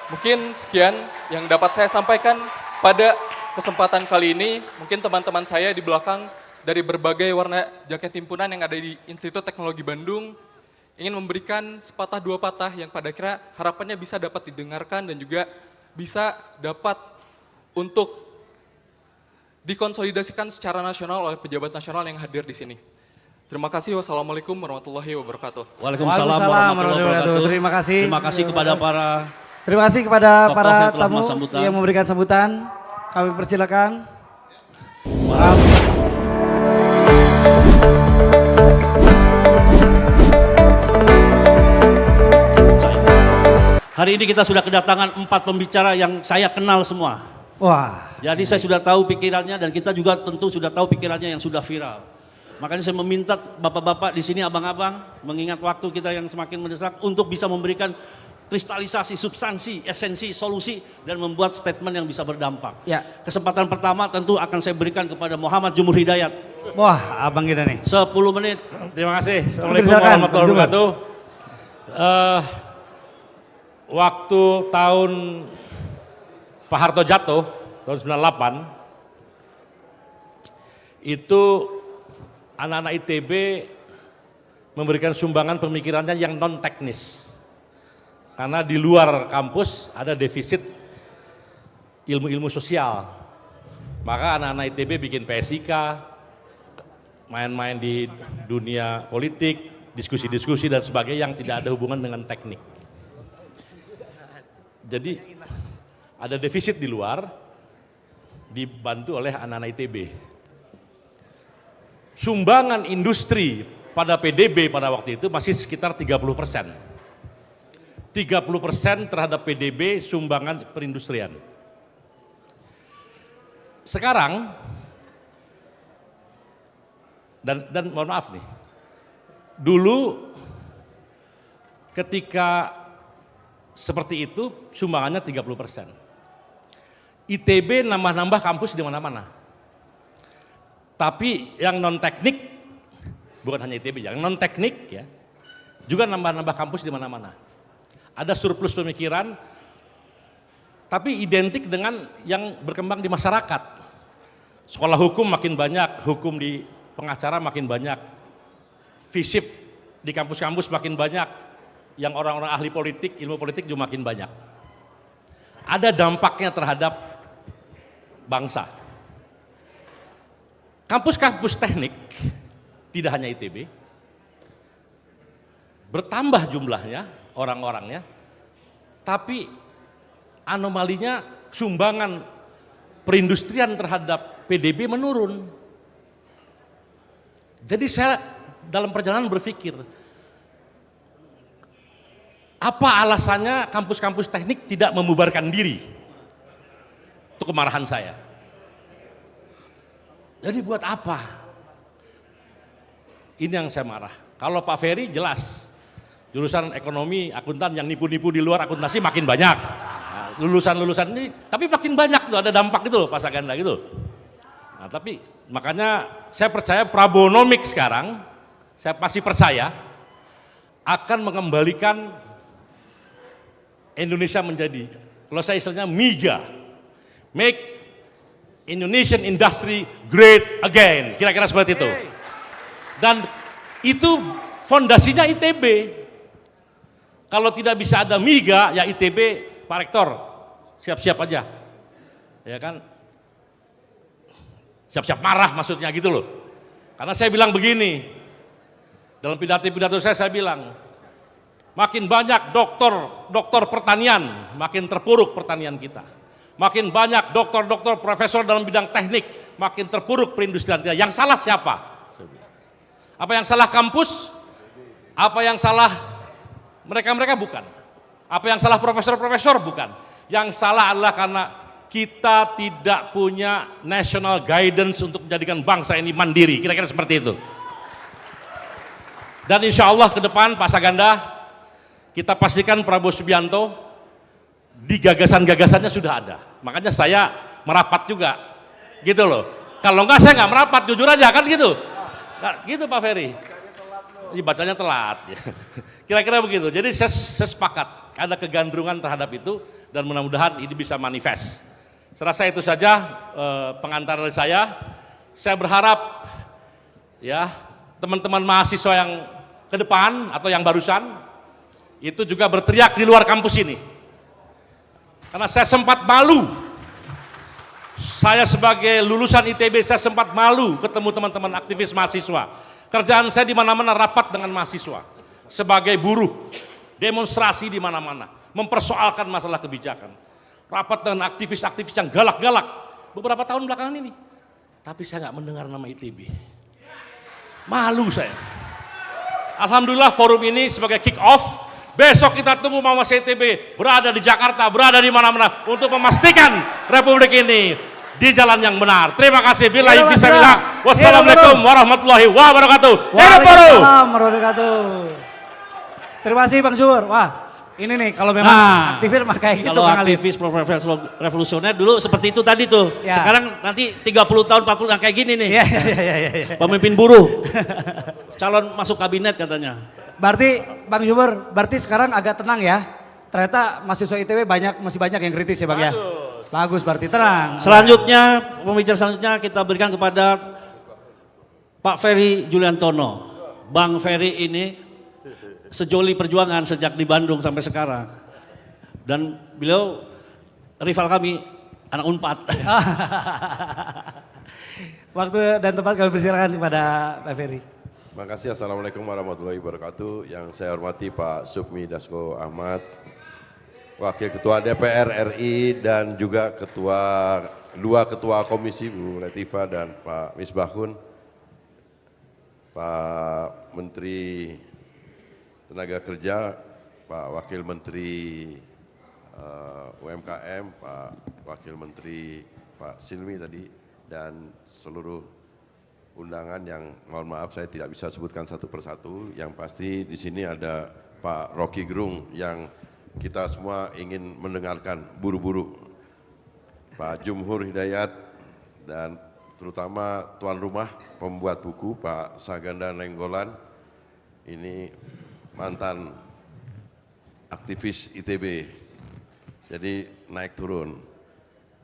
Mungkin sekian yang dapat saya sampaikan pada kesempatan kali ini. Mungkin teman-teman saya di belakang dari berbagai warna jaket himpunan yang ada di Institut Teknologi Bandung ingin memberikan sepatah dua patah yang pada akhirnya harapannya bisa dapat didengarkan dan juga bisa dapat untuk dikonsolidasikan secara nasional oleh pejabat nasional yang hadir di sini. Terima kasih. Wassalamualaikum warahmatullahi wabarakatuh. Waalaikumsalam warahmatullahi wabarakatuh. Terima kasih. Terima kasih kepada para tamu yang memberikan sambutan. Kami persilakan. Hari ini kita sudah kedatangan 4 pembicara yang saya kenal semua. Wah. Jadi saya sudah tahu pikirannya dan kita juga tentu sudah tahu pikirannya yang sudah viral. Makanya saya meminta bapak-bapak di sini, abang-abang, mengingat waktu kita yang semakin mendesak untuk bisa memberikan kristalisasi, substansi, esensi, solusi, dan membuat statement yang bisa berdampak. Ya. Kesempatan pertama tentu akan saya berikan kepada Muhammad Jumur Hidayat. Wah, abang kita nih. 10 menit. Terima kasih. Assalamualaikum warahmatullahi wabarakatuh. Waktu tahun Pak Harto jatuh, tahun 98, itu anak-anak ITB memberikan sumbangan pemikirannya yang non-teknis. Karena di luar kampus ada defisit ilmu-ilmu sosial. Maka anak-anak ITB bikin PSIK, main-main di dunia politik, diskusi-diskusi dan sebagainya yang tidak ada hubungan dengan teknik. Jadi ada defisit di luar, dibantu oleh anak-anak ITB. Sumbangan industri pada PDB pada waktu itu masih sekitar 30%. 30% terhadap PDB sumbangan perindustrian. Sekarang, dan mohon maaf nih, dulu ketika seperti itu sumbangannya 30%. ITB nambah-nambah kampus di mana-mana. Tapi yang non teknik, bukan hanya ITB, yang non teknik ya, juga nambah-nambah kampus di mana-mana. Ada surplus pemikiran, tapi identik dengan yang berkembang di masyarakat. Sekolah hukum makin banyak, hukum di pengacara makin banyak, FISIP di kampus-kampus makin banyak, yang orang-orang ahli politik, ilmu politik juga makin banyak. Ada dampaknya terhadap bangsa. Kampus-kampus teknik, tidak hanya ITB, bertambah jumlahnya, orang-orangnya, tapi anomalinya sumbangan perindustrian terhadap PDB menurun. Jadi saya dalam perjalanan berpikir, apa alasannya kampus-kampus teknik tidak membubarkan diri? Itu kemarahan saya. Jadi buat apa? Ini yang saya marah. Kalau Pak Ferry jelas, jurusan ekonomi, akuntan yang nipu-nipu di luar akuntansi makin banyak. Nah, lulusan-lulusan ini, tapi makin banyak tuh, ada dampak gitu loh Pak Saganda gitu. Nah, tapi makanya saya percaya Prabonomik sekarang, saya pasti percaya akan mengembalikan Indonesia menjadi, kalau saya istilahnya MIGA, Make Indonesian Industry Great Again, kira-kira seperti itu. Dan itu fondasinya ITB. Kalau tidak bisa ada MIGA, ya ITB, Pak Rektor, siap-siap aja, ya kan? Siap-siap marah maksudnya gitu loh. Karena saya bilang begini, dalam pidato saya bilang, makin banyak doktor pertanian, makin terpuruk pertanian kita. Makin banyak doktor profesor dalam bidang teknik, makin terpuruk perindustrian kita. Yang salah siapa? Apa yang salah kampus? Apa yang salah mereka-mereka? Bukan. Apa yang salah profesor-profesor? Bukan. Yang salah adalah karena kita tidak punya national guidance untuk menjadikan bangsa ini mandiri. Kira-kira seperti itu. Dan insya Allah ke depan Pak Saganda, kita pastikan Prabowo Subianto di gagasan-gagasannya sudah ada. Makanya saya merapat juga, gitu loh. Kalau enggak saya nggak merapat, jujur aja kan gitu. Nah, gitu Pak Ferry. Ini bacanya telat. Kira-kira begitu. Jadi saya sepakat ada kegandrungan terhadap itu dan mudah-mudahan ini bisa manifest. Saya rasa itu saja pengantar dari saya. Saya berharap ya teman-teman mahasiswa yang ke depan atau yang barusan itu juga berteriak di luar kampus ini. Karena saya sempat malu, saya sebagai lulusan ITB saya sempat malu ketemu teman-teman aktivis mahasiswa. Kerjaan saya di mana-mana rapat dengan mahasiswa, sebagai buruh, demonstrasi di mana-mana, mempersoalkan masalah kebijakan. Rapat dengan aktivis-aktivis yang galak-galak beberapa tahun belakangan ini. Tapi saya nggak mendengar nama ITB. Malu saya. Alhamdulillah forum ini sebagai kick off. Besok kita tunggu Mama ITB berada di Jakarta, berada di mana-mana untuk memastikan Republik ini di jalan yang benar. Terima kasih. Billahi fisabilillah. Wassalamualaikum warahmatullahi wabarakatuh. Waalaikumsalam warahmatullahi wabarakatuh. Terima kasih Bang Subur. Wah, ini nih kalau memang aktivis mah kayak gitu Kalau Bang Ali. aktivis profesor revolusioner dulu seperti itu tadi tuh. Ya. Sekarang nanti 30 tahun 40 tahun kayak gini nih. Iya. Pemimpin buruh. Calon masuk kabinet katanya. Berarti Bang Subur, berarti sekarang agak tenang ya. Ternyata mahasiswa ITB masih banyak yang kritis ya Bang ya. Bagus berarti tenang. Selanjutnya, pembicara selanjutnya kita berikan kepada Pak Ferry Juliantono. Bang Ferry ini sejoli perjuangan sejak di Bandung sampai sekarang. Dan beliau rival kami, anak Unpad. Waktu dan tempat kami persilakan kepada Pak Ferry. Terima kasih. Assalamualaikum warahmatullahi wabarakatuh. Yang saya hormati Pak Sufmi Dasko Ahmad, Wakil Ketua DPR RI dan juga dua ketua komisi Bu Latifah dan Pak Misbahun, Pak Menteri Tenaga Kerja, Pak Wakil Menteri UMKM, Pak Wakil Menteri Pak Silmi tadi, dan seluruh undangan yang mohon maaf saya tidak bisa sebutkan satu persatu. Yang pasti di sini ada Pak Rocky Gerung yang kita semua ingin mendengarkan buru-buru. Pak Jumhur Hidayat dan terutama tuan rumah pembuat buku Pak Saganda Nainggolan. Ini mantan aktivis ITB. Jadi naik turun.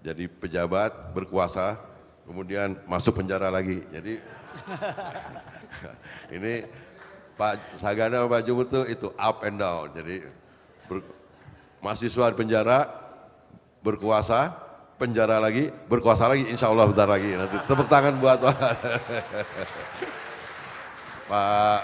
Jadi pejabat berkuasa, kemudian masuk penjara lagi. Jadi ini Pak Saganda, Pak Jumur itu up and down. Jadi mahasiswa di penjara, berkuasa, penjara lagi, berkuasa lagi, insya Allah bentar lagi. Nanti tepuk tangan buat Pak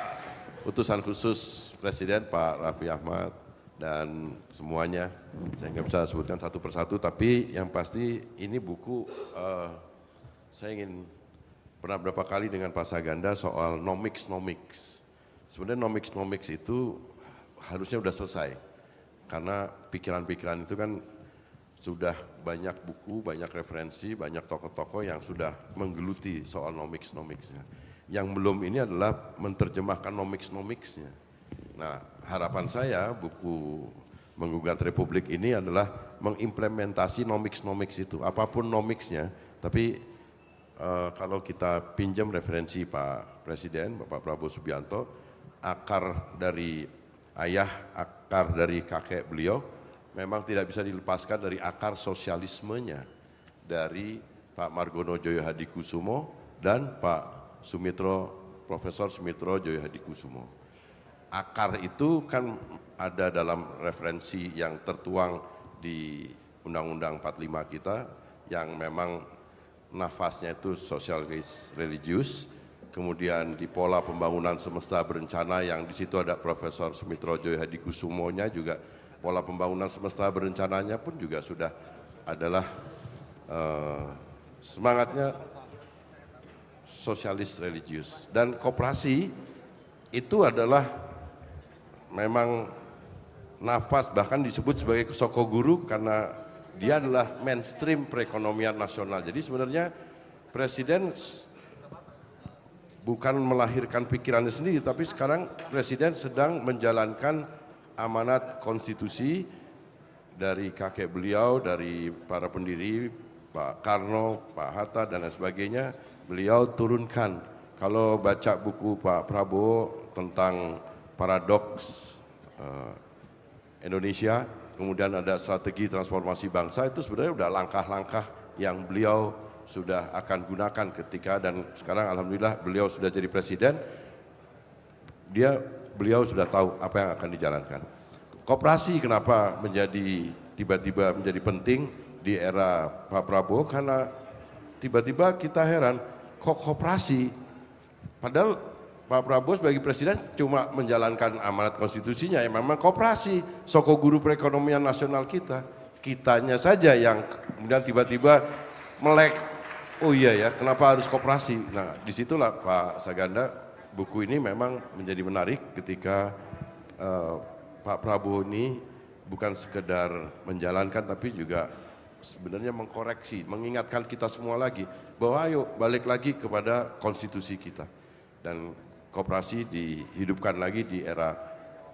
Utusan Khusus Presiden, Pak Raffi Ahmad, dan semuanya. Saya nggak bisa sebutkan satu persatu, tapi yang pasti ini buku, saya ingin pernah berapa kali dengan Pak Saganda soal nomics. Sebenarnya nomics itu harusnya udah selesai, karena pikiran-pikiran itu kan sudah banyak buku, banyak referensi, banyak tokoh-tokoh yang sudah menggeluti soal nomics-nomicsnya. Yang belum ini adalah menerjemahkan nomics-nomicsnya. Nah, harapan saya buku Menggugat Republik ini adalah mengimplementasi nomics itu, apapun nomicsnya. Tapi kalau kita pinjam referensi Pak Presiden, Bapak Prabowo Subianto, akar dari ayah, akar dari kakek beliau, memang tidak bisa dilepaskan dari akar sosialismenya dari Pak Margono Djoyo Hadikusumo dan Pak Profesor Sumitro Djoyo Hadikusumo. Akar itu kan ada dalam referensi yang tertuang di Undang-Undang 45 kita, yang memang nafasnya itu sosialis religius, kemudian di pola pembangunan semesta berencana yang di situ ada Profesor Sumitro Djoyo Hadikusumo-nya juga, pola pembangunan semesta berencananya pun juga sudah adalah semangatnya sosialis religius. Dan koperasi itu adalah memang nafas, bahkan disebut sebagai sokoguru karena dia adalah mainstream perekonomian nasional. Jadi sebenarnya Presiden bukan melahirkan pikirannya sendiri, tapi sekarang Presiden sedang menjalankan amanat konstitusi dari kakek beliau, dari para pendiri, Pak Karno, Pak Hatta, dan lain sebagainya, beliau turunkan. Kalau baca buku Pak Prabowo tentang paradoks Indonesia, kemudian ada strategi transformasi bangsa, itu sebenarnya udah langkah-langkah yang beliau sudah akan gunakan ketika, dan sekarang alhamdulillah beliau sudah jadi presiden, beliau sudah tahu apa yang akan dijalankan. Koperasi kenapa tiba-tiba menjadi penting di era Pak Prabowo, karena tiba-tiba kita heran, kok koperasi, padahal Pak Prabowo sebagai presiden cuma menjalankan amanat konstitusinya, yang memang koperasi, sokoguru perekonomian nasional kita. Kitanya saja yang kemudian tiba-tiba melek, oh iya ya, kenapa harus koperasi? Nah, disitulah Pak Saganda, buku ini memang menjadi menarik ketika Pak Prabowo ini bukan sekedar menjalankan, tapi juga sebenarnya mengkoreksi, mengingatkan kita semua lagi, bahwa ayo balik lagi kepada konstitusi kita. Dan koperasi dihidupkan lagi di era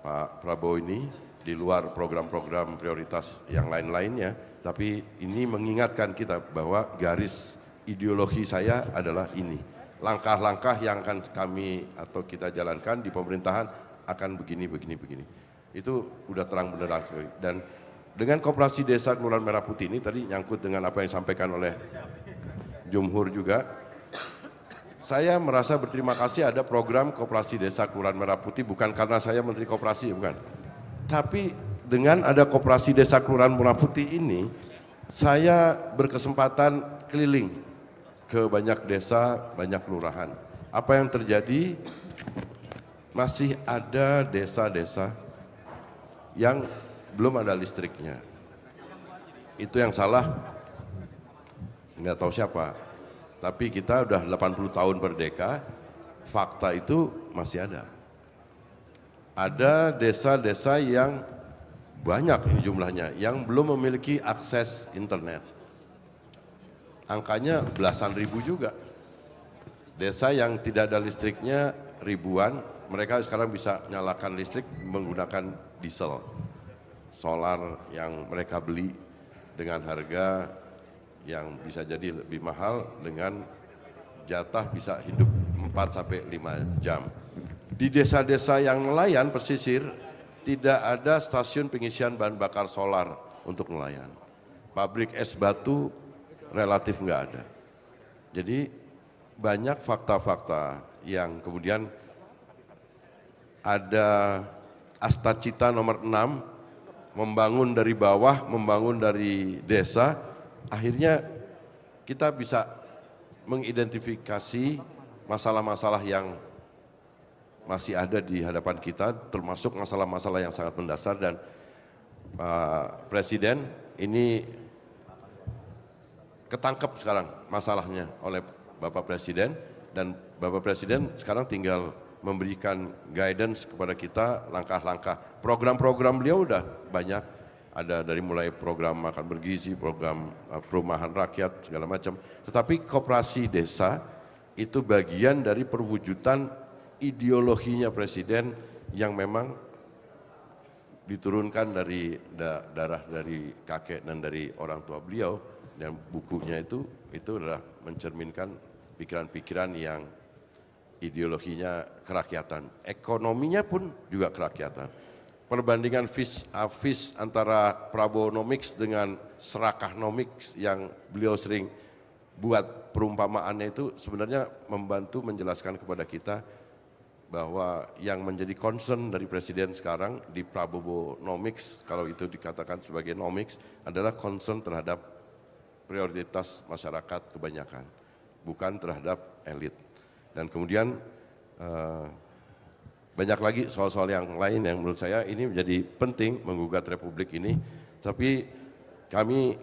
Pak Prabowo ini, di luar program-program prioritas yang lain-lainnya, tapi ini mengingatkan kita bahwa garis ideologi saya adalah ini. Langkah-langkah yang akan kami atau kita jalankan di pemerintahan akan begini. Itu udah terang benderang sekali. Dan dengan koperasi desa Kelurahan Merah Putih ini, tadi nyangkut dengan apa yang disampaikan oleh Jumhur juga, saya merasa berterima kasih ada program koperasi desa Kelurahan Merah Putih, bukan karena saya Menteri Koperasi, bukan. Tapi dengan ada koperasi desa Kelurahan Merah Putih ini, saya berkesempatan keliling ke banyak desa, banyak kelurahan. Apa yang terjadi? Masih ada desa-desa yang belum ada listriknya. Itu yang salah, nggak tahu siapa. Tapi kita udah 80 tahun merdeka, fakta itu masih ada. Ada desa-desa yang banyak jumlahnya yang belum memiliki akses internet. Angkanya belasan ribu juga. Desa yang tidak ada listriknya ribuan, mereka sekarang bisa nyalakan listrik menggunakan diesel. Solar yang mereka beli dengan harga yang bisa jadi lebih mahal, dengan jatah bisa hidup 4-5 jam. Di desa-desa yang nelayan pesisir tidak ada stasiun pengisian bahan bakar solar untuk nelayan. Pabrik es batu relatif nggak ada. Jadi banyak fakta-fakta yang kemudian ada Astacita nomor 6, membangun dari bawah, membangun dari desa, akhirnya kita bisa mengidentifikasi masalah-masalah yang masih ada di hadapan kita, termasuk masalah-masalah yang sangat mendasar, dan Pak Presiden ini ketangkep sekarang masalahnya oleh Bapak Presiden, dan Bapak Presiden sekarang tinggal memberikan guidance kepada kita langkah-langkah. Program-program beliau udah banyak, ada dari mulai program makan bergizi, program perumahan rakyat, segala macam. Tetapi koperasi desa itu bagian dari perwujudan ideologinya Presiden yang memang diturunkan dari darah dari kakek dan dari orang tua beliau, dan bukunya itu adalah mencerminkan pikiran-pikiran yang ideologinya kerakyatan, ekonominya pun juga kerakyatan. Perbandingan vis antara Prabowonomics dengan Serakahnomics yang beliau sering buat perumpamaannya itu sebenarnya membantu menjelaskan kepada kita bahwa yang menjadi concern dari Presiden sekarang di Prabowonomics, kalau itu dikatakan sebagai nomics, adalah concern terhadap prioritas masyarakat kebanyakan, bukan terhadap elit. Dan kemudian banyak lagi soal-soal yang lain yang menurut saya ini menjadi penting menggugat Republik ini. Tapi kami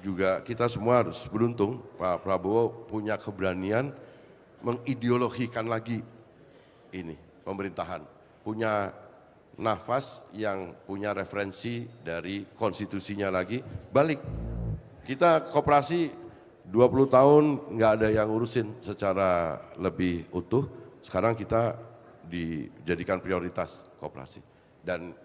juga, kita semua harus beruntung Pak Prabowo punya keberanian mengideologikan lagi ini pemerintahan, punya nafas yang punya referensi dari konstitusinya lagi. Balik, kita koperasi 20 tahun nggak ada yang urusin secara lebih utuh, sekarang kita dijadikan prioritas koperasi. Dan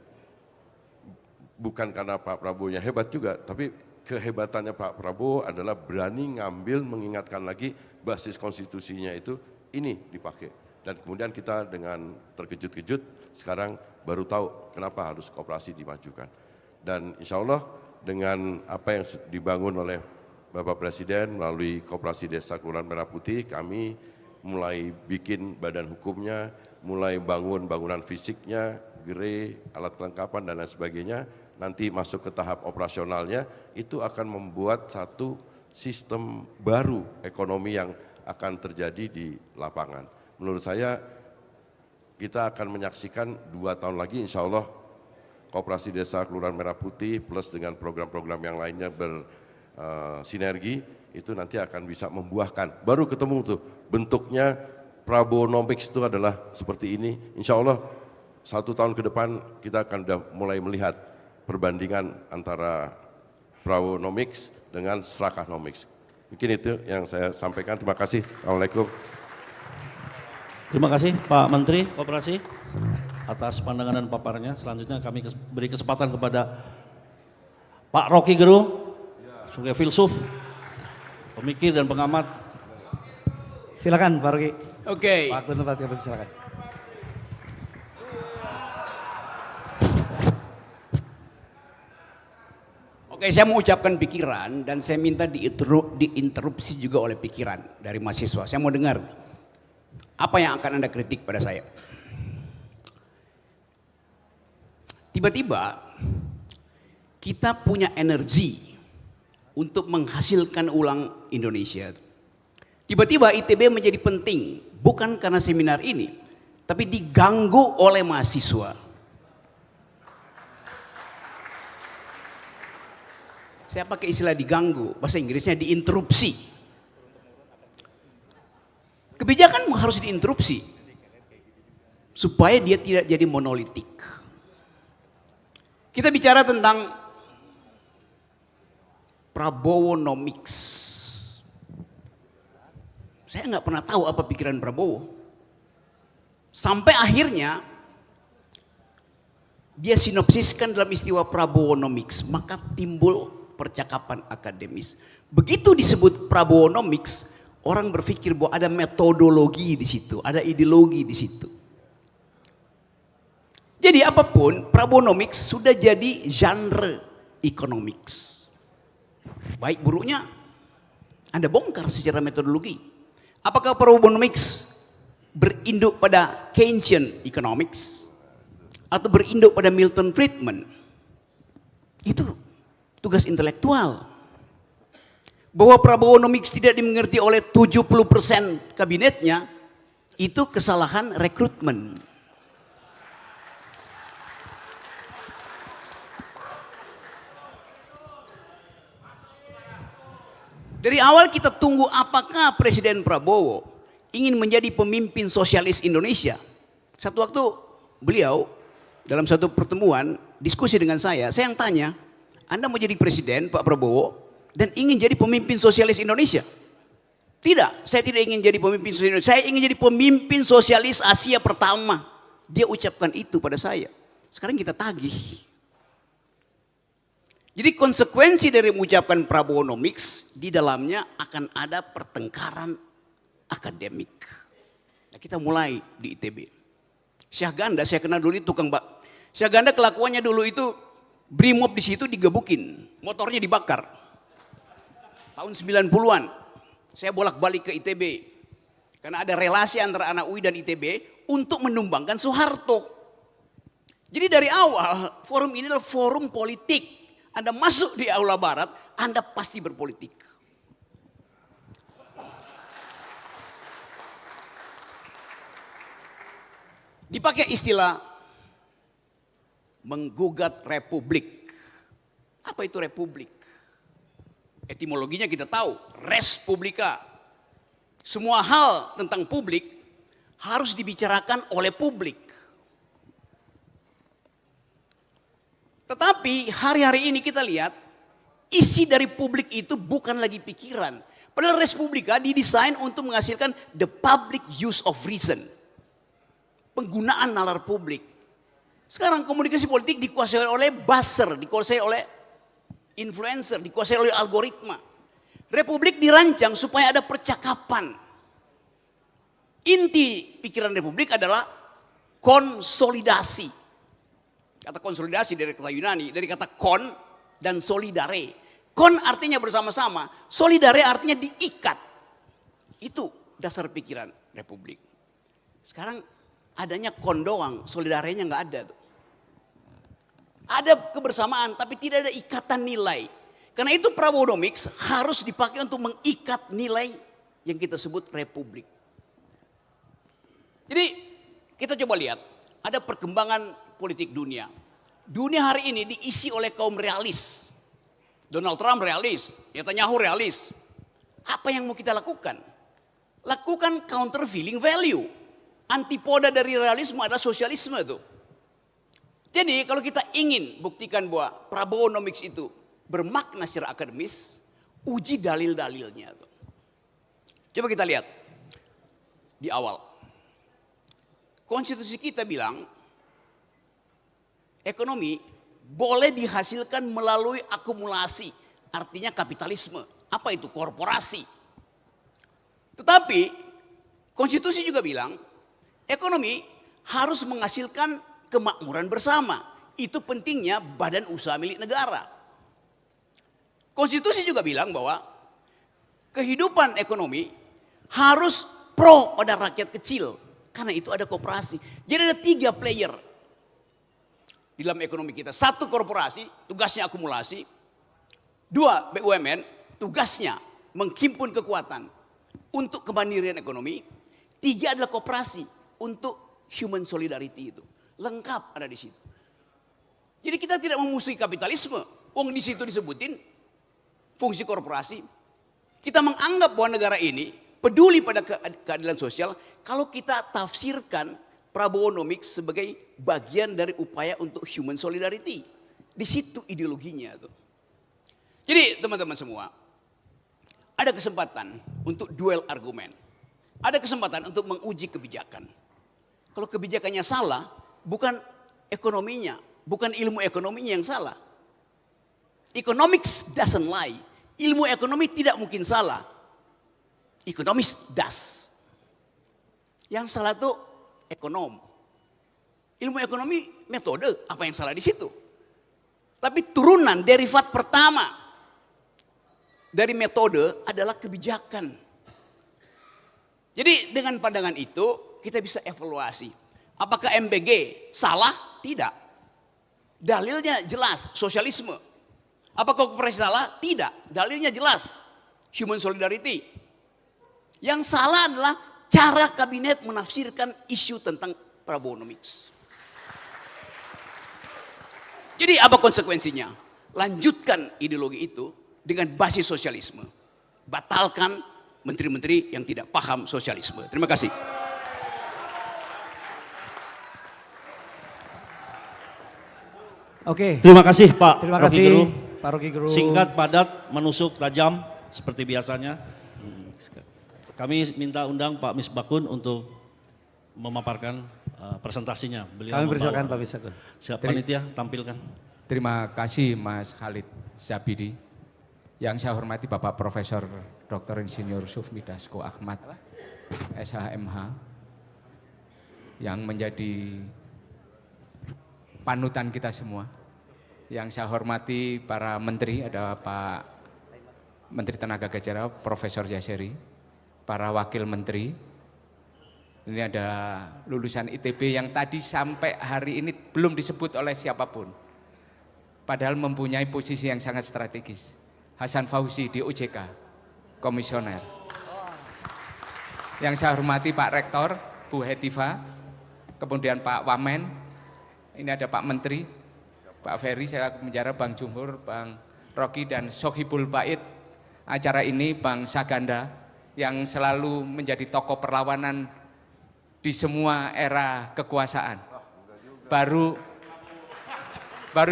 bukan karena Pak Prabowo-nya hebat juga, tapi kehebatannya Pak Prabowo adalah berani ngambil, mengingatkan lagi basis konstitusinya itu ini dipakai. Dan kemudian kita dengan terkejut-kejut sekarang baru tahu kenapa harus koperasi dimajukan. Dan insya Allah dengan apa yang dibangun oleh Bapak Presiden melalui Koperasi Desa Kelurahan Merah Putih, kami mulai bikin badan hukumnya, mulai bangun bangunan fisiknya, gerai, alat kelengkapan dan lain sebagainya. Nanti masuk ke tahap operasionalnya, itu akan membuat satu sistem baru ekonomi yang akan terjadi di lapangan. Menurut saya kita akan menyaksikan 2 tahun lagi insya Allah Koperasi Desa Kelurahan Merah Putih plus dengan program-program yang lainnya bersinergi, itu nanti akan bisa membuahkan. Baru ketemu tuh bentuknya Prabowonomics itu adalah seperti ini. Insya Allah 1 tahun ke depan kita akan udah mulai melihat perbandingan antara Prabowonomics dengan Serakahnomics. Mungkin itu yang saya sampaikan. Terima kasih. Assalamualaikum. Terima kasih Pak Menteri Koperasi atas pandangan dan paparannya. Selanjutnya kami beri kesempatan kepada Pak Rocky Gerung sebagai filsuf, pemikir dan pengamat. Silakan Pak Rocky. Oke. Waktu tempat kami, silakan. Oke, saya mau ucapkan pikiran dan saya minta diinterupsi juga oleh pikiran dari mahasiswa. Saya mau dengar apa yang akan Anda kritik pada saya. Tiba-tiba kita punya energi untuk menghasilkan ulang Indonesia. Tiba-tiba ITB menjadi penting, bukan karena seminar ini, tapi diganggu oleh mahasiswa. Saya pakai istilah diganggu, bahasa Inggrisnya diinterupsi. Kebijakan harus diinterupsi supaya dia tidak jadi monolitik. Kita bicara tentang Prabowonomics. Saya nggak pernah tahu apa pikiran Prabowo. Sampai akhirnya dia sinopsiskan dalam istilah Prabowonomics, maka timbul percakapan akademis. Begitu disebut Prabowonomics, orang berpikir bahwa ada metodologi di situ, ada ideologi di situ. Jadi apapun, Prabowonomics sudah jadi genre economics. Baik buruknya Anda bongkar secara metodologi. Apakah Prabowonomics berinduk pada Keynesian economics atau berinduk pada Milton Friedman? Itu tugas intelektual. Bahwa Prabowonomics tidak dimengerti oleh 70% kabinetnya, itu kesalahan rekrutmen. Dari awal kita tunggu apakah Presiden Prabowo ingin menjadi pemimpin sosialis Indonesia. Satu waktu beliau dalam satu pertemuan diskusi dengan saya yang tanya, Anda mau jadi presiden Pak Prabowo dan ingin jadi pemimpin sosialis Indonesia? Tidak, saya tidak ingin jadi pemimpin sosialis Indonesia. Saya ingin jadi pemimpin sosialis Asia pertama. Dia ucapkan itu pada saya. Sekarang kita tagih. Jadi konsekuensi dari mengucapkan Prabowonomics, di dalamnya akan ada pertengkaran akademik. Nah, kita mulai di ITB. Syah Ganda, saya kenal dulu itu tukang Syah Ganda kelakuannya dulu itu Brimob di situ digebukin, motornya dibakar. Tahun 90-an, saya bolak-balik ke ITB. Karena ada relasi antara anak UI dan ITB untuk menumbangkan Soeharto. Jadi dari awal, forum ini adalah forum politik. Anda masuk di Aula Barat, Anda pasti berpolitik. Dipakai istilah menggugat republik. Apa itu republik? Etimologinya kita tahu, res publica. Semua hal tentang publik harus dibicarakan oleh publik. Tetapi hari-hari ini kita lihat isi dari publik itu bukan lagi pikiran. Padahal res publica didesain untuk menghasilkan the public use of reason. Penggunaan nalar publik. Sekarang komunikasi politik dikuasai oleh buzzer, dikuasai oleh influencer, dikuasai oleh algoritma. Republik dirancang supaya ada percakapan. Inti pikiran republik adalah konsolidasi. Kata konsolidasi dari kata Yunani, dari kata kon dan solidare. Kon artinya bersama-sama, solidare artinya diikat. Itu dasar pikiran republik. Sekarang adanya kon doang, solidarenya nggak ada tuh. Ada kebersamaan tapi tidak ada ikatan nilai. Karena itu Prabowonomics harus dipakai untuk mengikat nilai yang kita sebut republik. Jadi kita coba lihat, ada perkembangan politik dunia. Dunia hari ini diisi oleh kaum realis. Donald Trump realis, Netanyahu realis. Apa yang mau kita lakukan? Lakukan countervailing value. Antipoda dari realisme adalah sosialisme itu. Jadi kalau kita ingin buktikan bahwa Prabowonomics itu bermakna secara akademis, uji dalil-dalilnya. Coba kita lihat di awal. Konstitusi kita bilang ekonomi boleh dihasilkan melalui akumulasi, artinya kapitalisme. Apa itu? Korporasi. Tetapi konstitusi juga bilang ekonomi harus menghasilkan kemakmuran bersama. Itu pentingnya badan usaha milik negara. Konstitusi juga bilang bahwa kehidupan ekonomi harus pro pada rakyat kecil. Karena itu ada koperasi. Jadi ada 3 player di dalam ekonomi kita. 1 korporasi, tugasnya akumulasi. 2 BUMN, tugasnya menghimpun kekuatan untuk kemandirian ekonomi. 3 adalah koperasi untuk human solidarity itu. Lengkap ada di situ. Jadi kita tidak memusuhi kapitalisme. Wong di situ disebutin fungsi korporasi. Kita menganggap bahwa negara ini peduli pada keadilan sosial kalau kita tafsirkan Prabowonomics sebagai bagian dari upaya untuk human solidarity. Di situ ideologinya tuh. Jadi teman-teman semua, ada kesempatan untuk duel argumen. Ada kesempatan untuk menguji kebijakan. Kalau kebijakannya salah, bukan ekonominya, bukan ilmu ekonominya yang salah. Economics doesn't lie. Ilmu ekonomi tidak mungkin salah. Economics does. Yang salah itu ekonom. Ilmu ekonomi metode, apa yang salah di situ? Tapi turunan derivat pertama dari metode adalah kebijakan. Jadi dengan pandangan itu kita bisa evaluasi. Apakah MBG salah? Tidak. Dalilnya jelas, sosialisme. Apakah koperasi salah? Tidak. Dalilnya jelas, human solidarity. Yang salah adalah cara kabinet menafsirkan isu tentang Prabowonomics. Jadi apa konsekuensinya? Lanjutkan ideologi itu dengan basis sosialisme. Batalkan menteri-menteri yang tidak paham sosialisme. Terima kasih. Oke. Terima kasih Pak Terima Rocky kasih Gerung. Pak Rocky Gerung. Singkat, padat, menusuk, tajam seperti biasanya. Kami minta undang Pak Misbakun untuk memaparkan presentasinya. Beliau Kami membawa. persilakan Pak Misbakun. Siap panitia, tampilkan. Terima kasih Mas Khalid Zabidi. Yang saya hormati Bapak Profesor Dr. Insinyur Sufmi Dasko Ahmad, SHMH, yang menjadi panutan kita semua. Yang saya hormati para menteri, ada Pak Menteri Tenaga Kerja Profesor Yaseri, para wakil menteri. Ini ada lulusan ITB yang tadi sampai hari ini belum disebut oleh siapapun. Padahal mempunyai posisi yang sangat strategis. Hasan Fauzi di OJK, komisioner. Yang saya hormati Pak Rektor, Bu Hetiva, kemudian Pak Wamen, ini ada Pak Menteri, Pak Ferry, saya penjara, Bang Jumhur, Bang Rocky, dan Sohibul Bait. Acara ini Bang Saganda, yang selalu menjadi tokoh perlawanan di semua era kekuasaan. Baru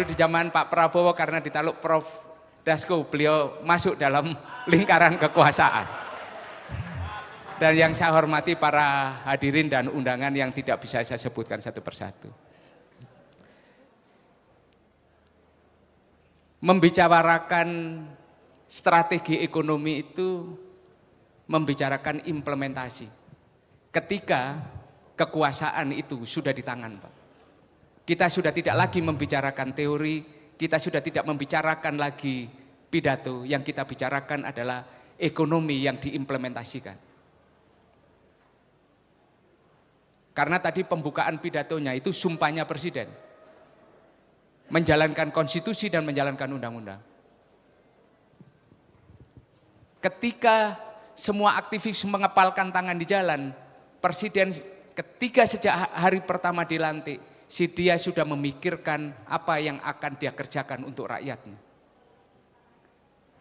di zaman Pak Prabowo karena ditaluk Prof Dasko, beliau masuk dalam lingkaran kekuasaan. Dan yang saya hormati para hadirin dan undangan yang tidak bisa saya sebutkan satu persatu. Membicarakan strategi ekonomi itu membicarakan implementasi. Ketika kekuasaan itu sudah di tangan, Pak. Kita sudah tidak lagi membicarakan teori, kita sudah tidak membicarakan lagi pidato, yang kita bicarakan adalah ekonomi yang diimplementasikan. Karena tadi pembukaan pidatonya itu sumpahnya Presiden. Menjalankan konstitusi dan menjalankan undang-undang. Ketika semua aktivis mengepalkan tangan di jalan, Presiden ketika sejak hari pertama dilantik, dia sudah memikirkan apa yang akan dia kerjakan untuk rakyatnya.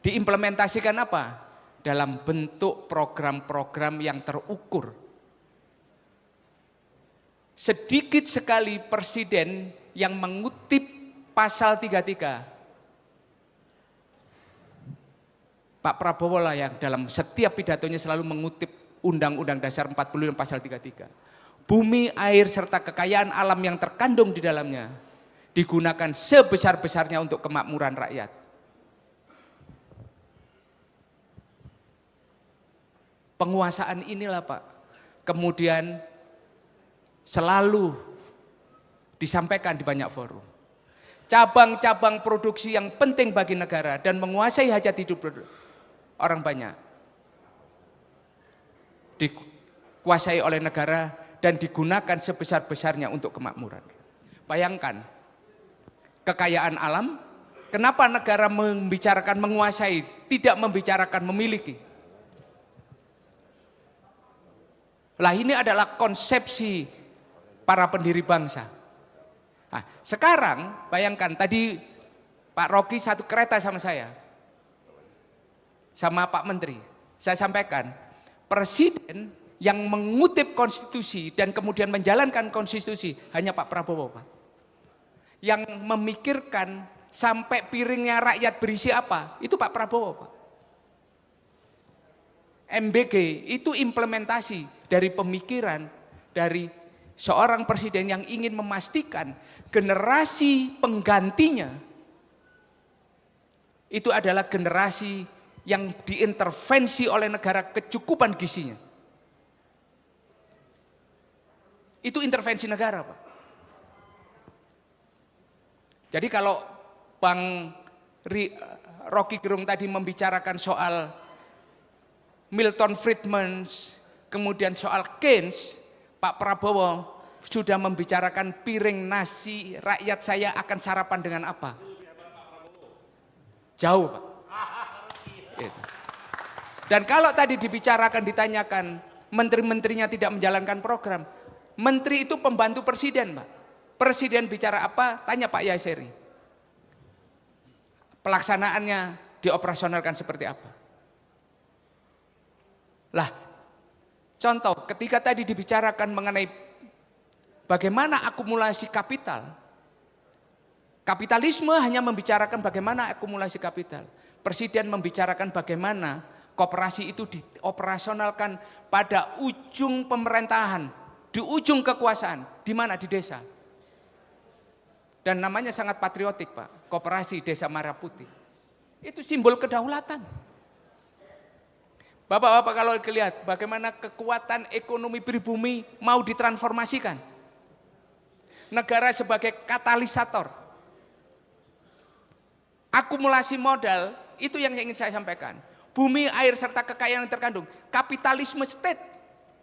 Diimplementasikan apa? Dalam bentuk program-program yang terukur. Sedikit sekali Presiden yang mengutip pasal 33. Pak Prabowo lah yang dalam setiap pidatonya selalu mengutip Undang-Undang Dasar 45 pasal 33. Bumi, air, serta kekayaan alam yang terkandung di dalamnya digunakan sebesar-besarnya untuk kemakmuran rakyat. Penguasaan inilah Pak, kemudian selalu disampaikan di banyak forum. Cabang-cabang produksi yang penting bagi negara dan menguasai hajat hidup orang banyak dikuasai oleh negara dan digunakan sebesar-besarnya untuk kemakmuran. Bayangkan, kekayaan alam, kenapa negara membicarakan menguasai, tidak membicarakan memiliki? Lah ini adalah konsepsi para pendiri bangsa. Nah, sekarang bayangkan tadi Pak Rocky satu kereta sama saya, sama Pak Menteri. Saya sampaikan, Presiden yang mengutip konstitusi dan kemudian menjalankan konstitusi hanya Pak Prabowo, Pak. Yang memikirkan sampai piringnya rakyat berisi apa, itu Pak Prabowo, Pak. MBG itu implementasi dari pemikiran dari seorang presiden yang ingin memastikan generasi penggantinya itu adalah generasi yang diintervensi oleh negara kecukupan gizinya. Itu intervensi negara, Pak. Jadi kalau Bang Rocky Gerung tadi membicarakan soal Milton Friedman, kemudian soal Keynes, Pak Prabowo sudah membicarakan piring nasi rakyat saya akan sarapan dengan apa? Jauh, Pak. Gitu. Dan kalau tadi dibicarakan, ditanyakan, menteri-menterinya tidak menjalankan program. Menteri itu pembantu presiden, Pak. Presiden bicara apa? Tanya Pak Yaseri. Pelaksanaannya dioperasionalkan seperti apa? Lah, contoh ketika tadi dibicarakan mengenai bagaimana akumulasi kapital. Kapitalisme hanya membicarakan bagaimana akumulasi kapital. Presiden membicarakan bagaimana koperasi itu dioperasionalkan pada ujung pemerintahan, di ujung kekuasaan, di mana? Di desa. Dan namanya sangat patriotik, Pak. Koperasi Desa Merah Putih. Itu simbol kedaulatan. Bapak-bapak kalau lihat bagaimana kekuatan ekonomi pribumi mau ditransformasikan. Negara sebagai katalisator. Akumulasi modal, itu yang ingin saya sampaikan. Bumi, air, serta kekayaan yang terkandung. Kapitalisme state.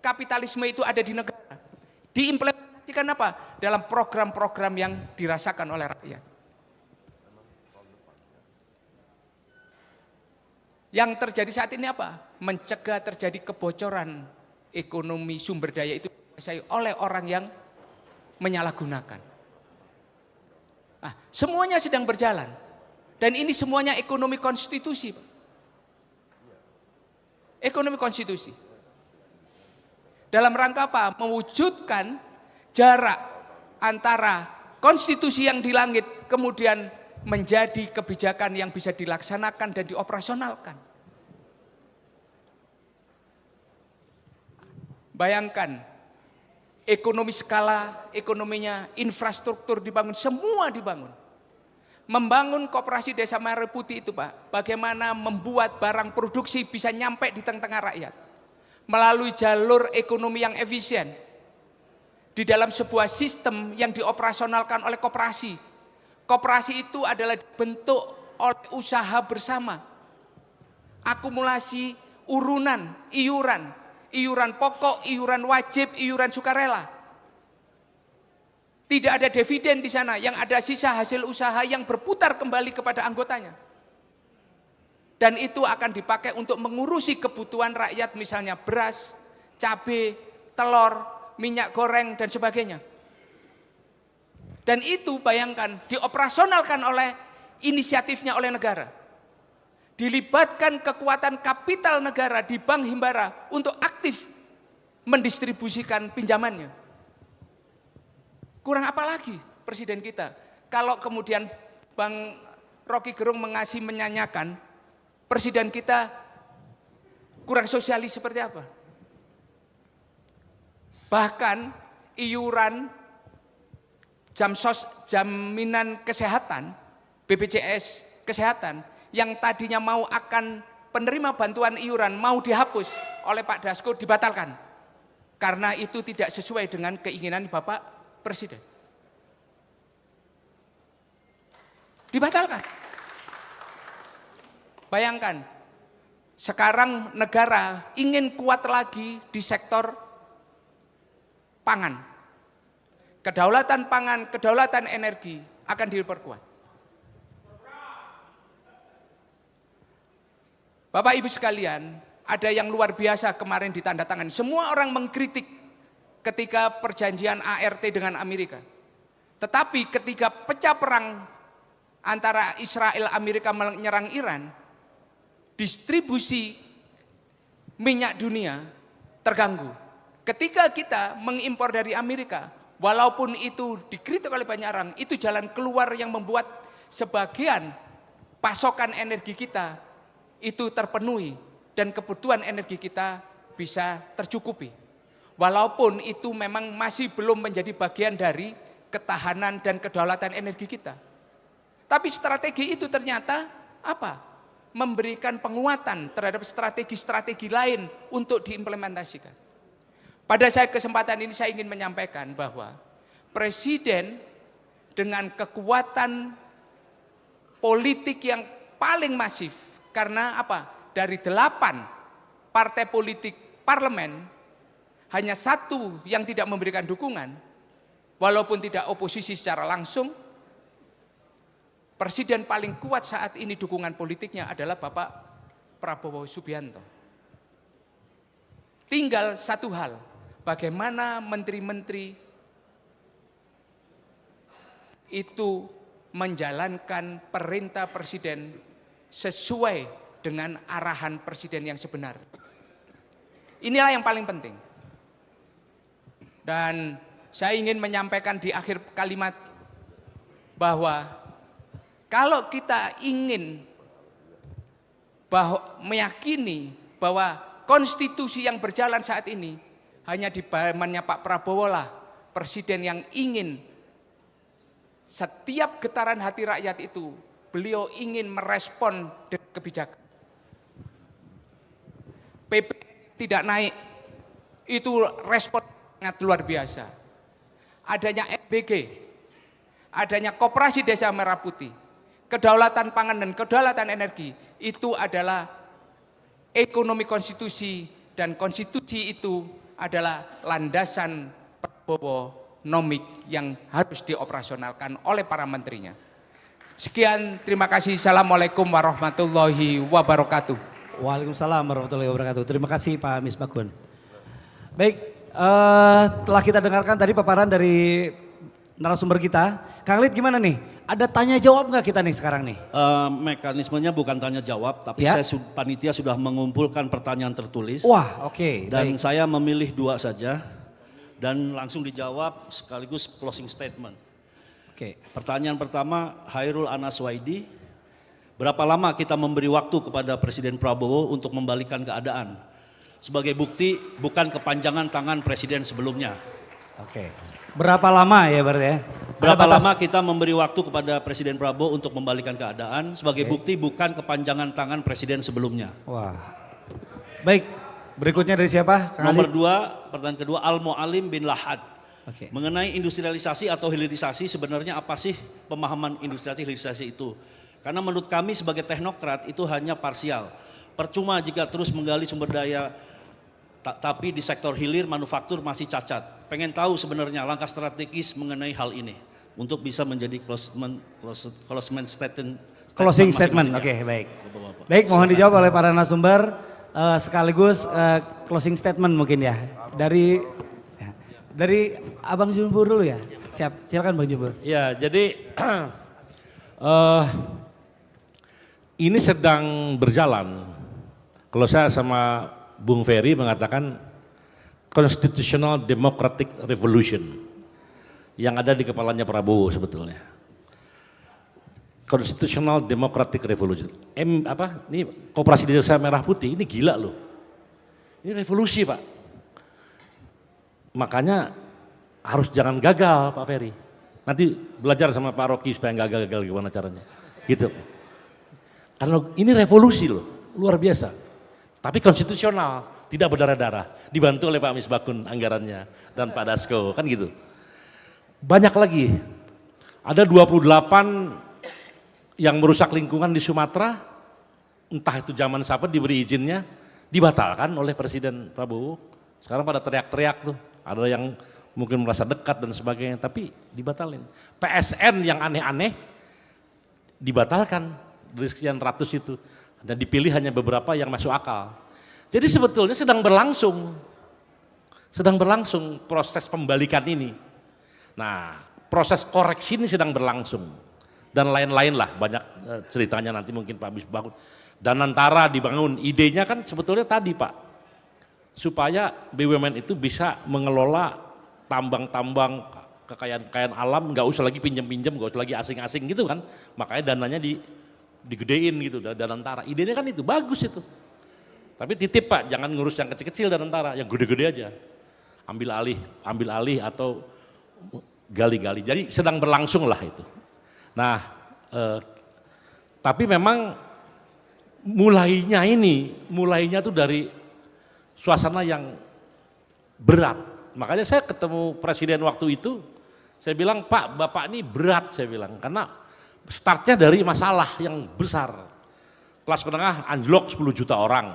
Kapitalisme itu ada di negara. Diimplementasikan apa? Dalam program-program yang dirasakan oleh rakyat. Yang terjadi saat ini apa? Mencegah terjadi kebocoran ekonomi sumber daya itu oleh orang yang menyalahgunakan. Nah, semuanya sedang berjalan. Dan ini semuanya ekonomi konstitusi. Ekonomi konstitusi. Dalam rangka apa? Mewujudkan jarak antara konstitusi yang di langit kemudian menjadi kebijakan yang bisa dilaksanakan dan dioperasionalkan. Bayangkan, ekonomi skala, ekonominya, infrastruktur dibangun, semua dibangun. Membangun koperasi Desa Merah Putih itu, Pak, bagaimana membuat barang produksi bisa nyampe di tengah-tengah rakyat. Melalui jalur ekonomi yang efisien. Di dalam sebuah sistem yang dioperasionalkan oleh koperasi. Koperasi itu adalah bentuk oleh usaha bersama. Akumulasi urunan, iuran. Iuran pokok, iuran wajib, iuran sukarela. Tidak ada dividen di sana, yang ada sisa hasil usaha yang berputar kembali kepada anggotanya. Dan itu akan dipakai untuk mengurusi kebutuhan rakyat, misalnya beras, cabai, telur, minyak goreng, dan sebagainya. Dan itu bayangkan dioperasionalkan oleh inisiatifnya oleh negara. Dilibatkan kekuatan kapital negara di Bank Himbara untuk aktif mendistribusikan pinjamannya. Kurang apa lagi presiden kita? Kalau kemudian Bang Rocky Gerung menyanyikan presiden kita kurang sosialis seperti apa? Bahkan iuran jaminan kesehatan, BPJS kesehatan yang tadinya mau akan penerima bantuan iuran mau dihapus oleh Pak Dasko dibatalkan. Karena itu tidak sesuai dengan keinginan Bapak Presiden. Dibatalkan. Bayangkan, sekarang negara ingin kuat lagi di sektor pangan. Kedaulatan pangan, kedaulatan energi akan diperkuat. Bapak Ibu sekalian, ada yang luar biasa kemarin ditandatangani. Semua orang mengkritik ketika perjanjian ART dengan Amerika. Tetapi ketika pecah perang antara Israel Amerika menyerang Iran, distribusi minyak dunia terganggu. Ketika kita mengimpor dari Amerika, walaupun itu dikritik oleh banyak orang, itu jalan keluar yang membuat sebagian pasokan energi kita itu terpenuhi dan kebutuhan energi kita bisa tercukupi. Walaupun itu memang masih belum menjadi bagian dari ketahanan dan kedaulatan energi kita. Tapi strategi itu ternyata apa? Memberikan penguatan terhadap strategi-strategi lain untuk diimplementasikan. Pada kesempatan ini saya ingin menyampaikan bahwa Presiden dengan kekuatan politik yang paling masif. Karena apa? Dari 8 partai politik parlemen, hanya 1 yang tidak memberikan dukungan, walaupun tidak oposisi secara langsung. Presiden paling kuat saat ini dukungan politiknya adalah Bapak Prabowo Subianto. Tinggal satu hal, bagaimana menteri-menteri itu menjalankan perintah presiden sesuai dengan arahan presiden yang sebenar. Inilah yang paling penting. Dan saya ingin menyampaikan di akhir kalimat bahwa kalau kita ingin meyakini bahwa konstitusi yang berjalan saat ini hanya di zamannya Pak Prabowo lah presiden yang ingin setiap getaran hati rakyat itu beliau ingin merespon dengan kebijakan. PP tidak naik, itu respon sangat luar biasa. Adanya FBG, adanya Koperasi Desa Merah Putih, kedaulatan pangan dan kedaulatan energi, itu adalah ekonomi konstitusi, dan konstitusi itu adalah landasan Prabowo nomik yang harus dioperasionalkan oleh para menterinya. Sekian, terima kasih. Assalamualaikum warahmatullahi wabarakatuh. Waalaikumsalam warahmatullahi wabarakatuh. Terima kasih Pak Misbakun. Baik, telah kita dengarkan tadi paparan dari narasumber kita. Kang Lid gimana nih? Ada tanya jawab nggak kita nih sekarang nih? Mekanismenya bukan tanya jawab, tapi Ya. panitia sudah mengumpulkan pertanyaan tertulis. Wah, oke. Dan baik. saya memilih 2 saja dan langsung dijawab sekaligus closing statement. Oke. Pertanyaan pertama, Hairul Anaswaidi, berapa lama kita memberi waktu kepada Presiden Prabowo untuk membalikan keadaan? Sebagai bukti bukan kepanjangan tangan Presiden sebelumnya. Oke. Berapa lama ya berarti ya? Berapa lama kita memberi waktu kepada Presiden Prabowo untuk membalikan keadaan? Sebagai bukti bukan kepanjangan tangan Presiden sebelumnya. Wah. Baik, berikutnya dari siapa? Kang Nomor Ali? 2, pertanyaan kedua, Al-Mu'alim bin Lahad. Oke. Mengenai industrialisasi atau hilirisasi, sebenarnya apa sih pemahaman industrialisasi itu? Karena menurut kami sebagai teknokrat itu hanya parsial. Percuma jika terus menggali sumber daya, tapi di sektor hilir manufaktur masih cacat. Pengen tahu sebenarnya langkah strategis mengenai hal ini untuk bisa menjadi closing statement. Oke, baik. Baik, mohon dijawab oleh para narasumber sekaligus closing statement mungkin ya. Dari Abang Jumbur dulu ya. Siap, silakan Bang Jumbur. Ya, jadi ini sedang berjalan. Kalau saya sama Bung Ferry mengatakan Constitutional Democratic Revolution yang ada di kepalanya Prabowo sebetulnya. Constitutional Democratic Revolution. Ini Koperasi Desa Merah Putih ini gila loh. Ini revolusi Pak. Makanya harus jangan gagal Pak Ferry. Nanti belajar sama Pak Rocky supaya nggak gagal gimana caranya. Gitu. Karena ini revolusi loh, luar biasa. Tapi konstitusional, tidak berdarah-darah. Dibantu oleh Pak Misbakun anggarannya dan Pak Dasko, kan gitu. Banyak lagi. Ada 28 yang merusak lingkungan di Sumatera, entah itu zaman siapa diberi izinnya, dibatalkan oleh Presiden Prabowo. Sekarang pada teriak-teriak tuh. Ada yang mungkin merasa dekat dan sebagainya, tapi dibatalin. PSN yang aneh-aneh dibatalkan dari sekian ratus itu. Dan dipilih hanya beberapa yang masuk akal. Jadi sebetulnya sedang berlangsung proses pembalikan ini. Nah, proses koreksi ini sedang berlangsung. Dan lain-lain lah, banyak ceritanya nanti mungkin Pak Misbakun. Dan antara dibangun, idenya kan sebetulnya tadi Pak. Supaya BUMN itu bisa mengelola tambang-tambang kekayaan alam, nggak usah lagi pinjam-pinjam, nggak usah lagi asing-asing gitu kan. Makanya dananya digedein gitu, Danantara. Idenya kan itu, bagus itu. Tapi titip Pak, jangan ngurus yang kecil-kecil Danantara, yang gede-gede aja. Ambil alih atau gali-gali. Jadi sedang berlangsung lah itu. Nah, tapi memang mulainya tuh dari suasana yang berat. Makanya saya ketemu Presiden waktu itu, saya bilang, Pak, Bapak ini berat, saya bilang. Karena startnya dari masalah yang besar. Kelas menengah anjlok 10 juta orang,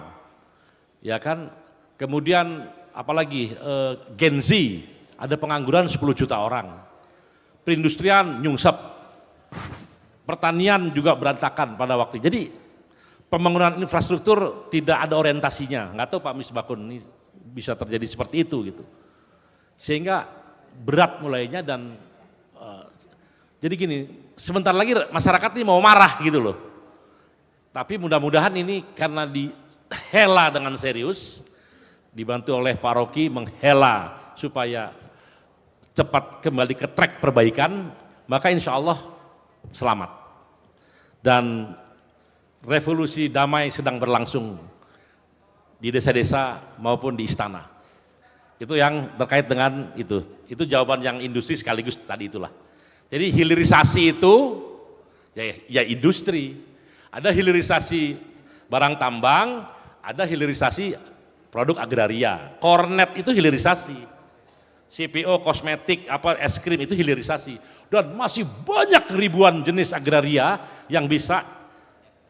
ya kan. Kemudian apalagi Gen Z, ada pengangguran 10 juta orang. Perindustrian nyungsep, pertanian juga berantakan pada waktu. Jadi pembangunan infrastruktur tidak ada orientasinya. Nggak tahu Pak Misbakun ini bisa terjadi seperti itu gitu. Sehingga berat mulainya dan jadi gini, sebentar lagi masyarakat ini mau marah gitu loh. Tapi mudah-mudahan ini karena dihela dengan serius, dibantu oleh Pak Rocky menghela supaya cepat kembali ke track perbaikan, maka insya Allah selamat. Dan revolusi damai sedang berlangsung di desa-desa maupun di istana. Itu yang terkait dengan itu. Itu jawaban yang industri sekaligus tadi itulah. Jadi hilirisasi itu ya industri. Ada hilirisasi barang tambang, ada hilirisasi produk agraria. Kornet itu hilirisasi. CPO, kosmetik, es krim itu hilirisasi. Dan masih banyak ribuan jenis agraria yang bisa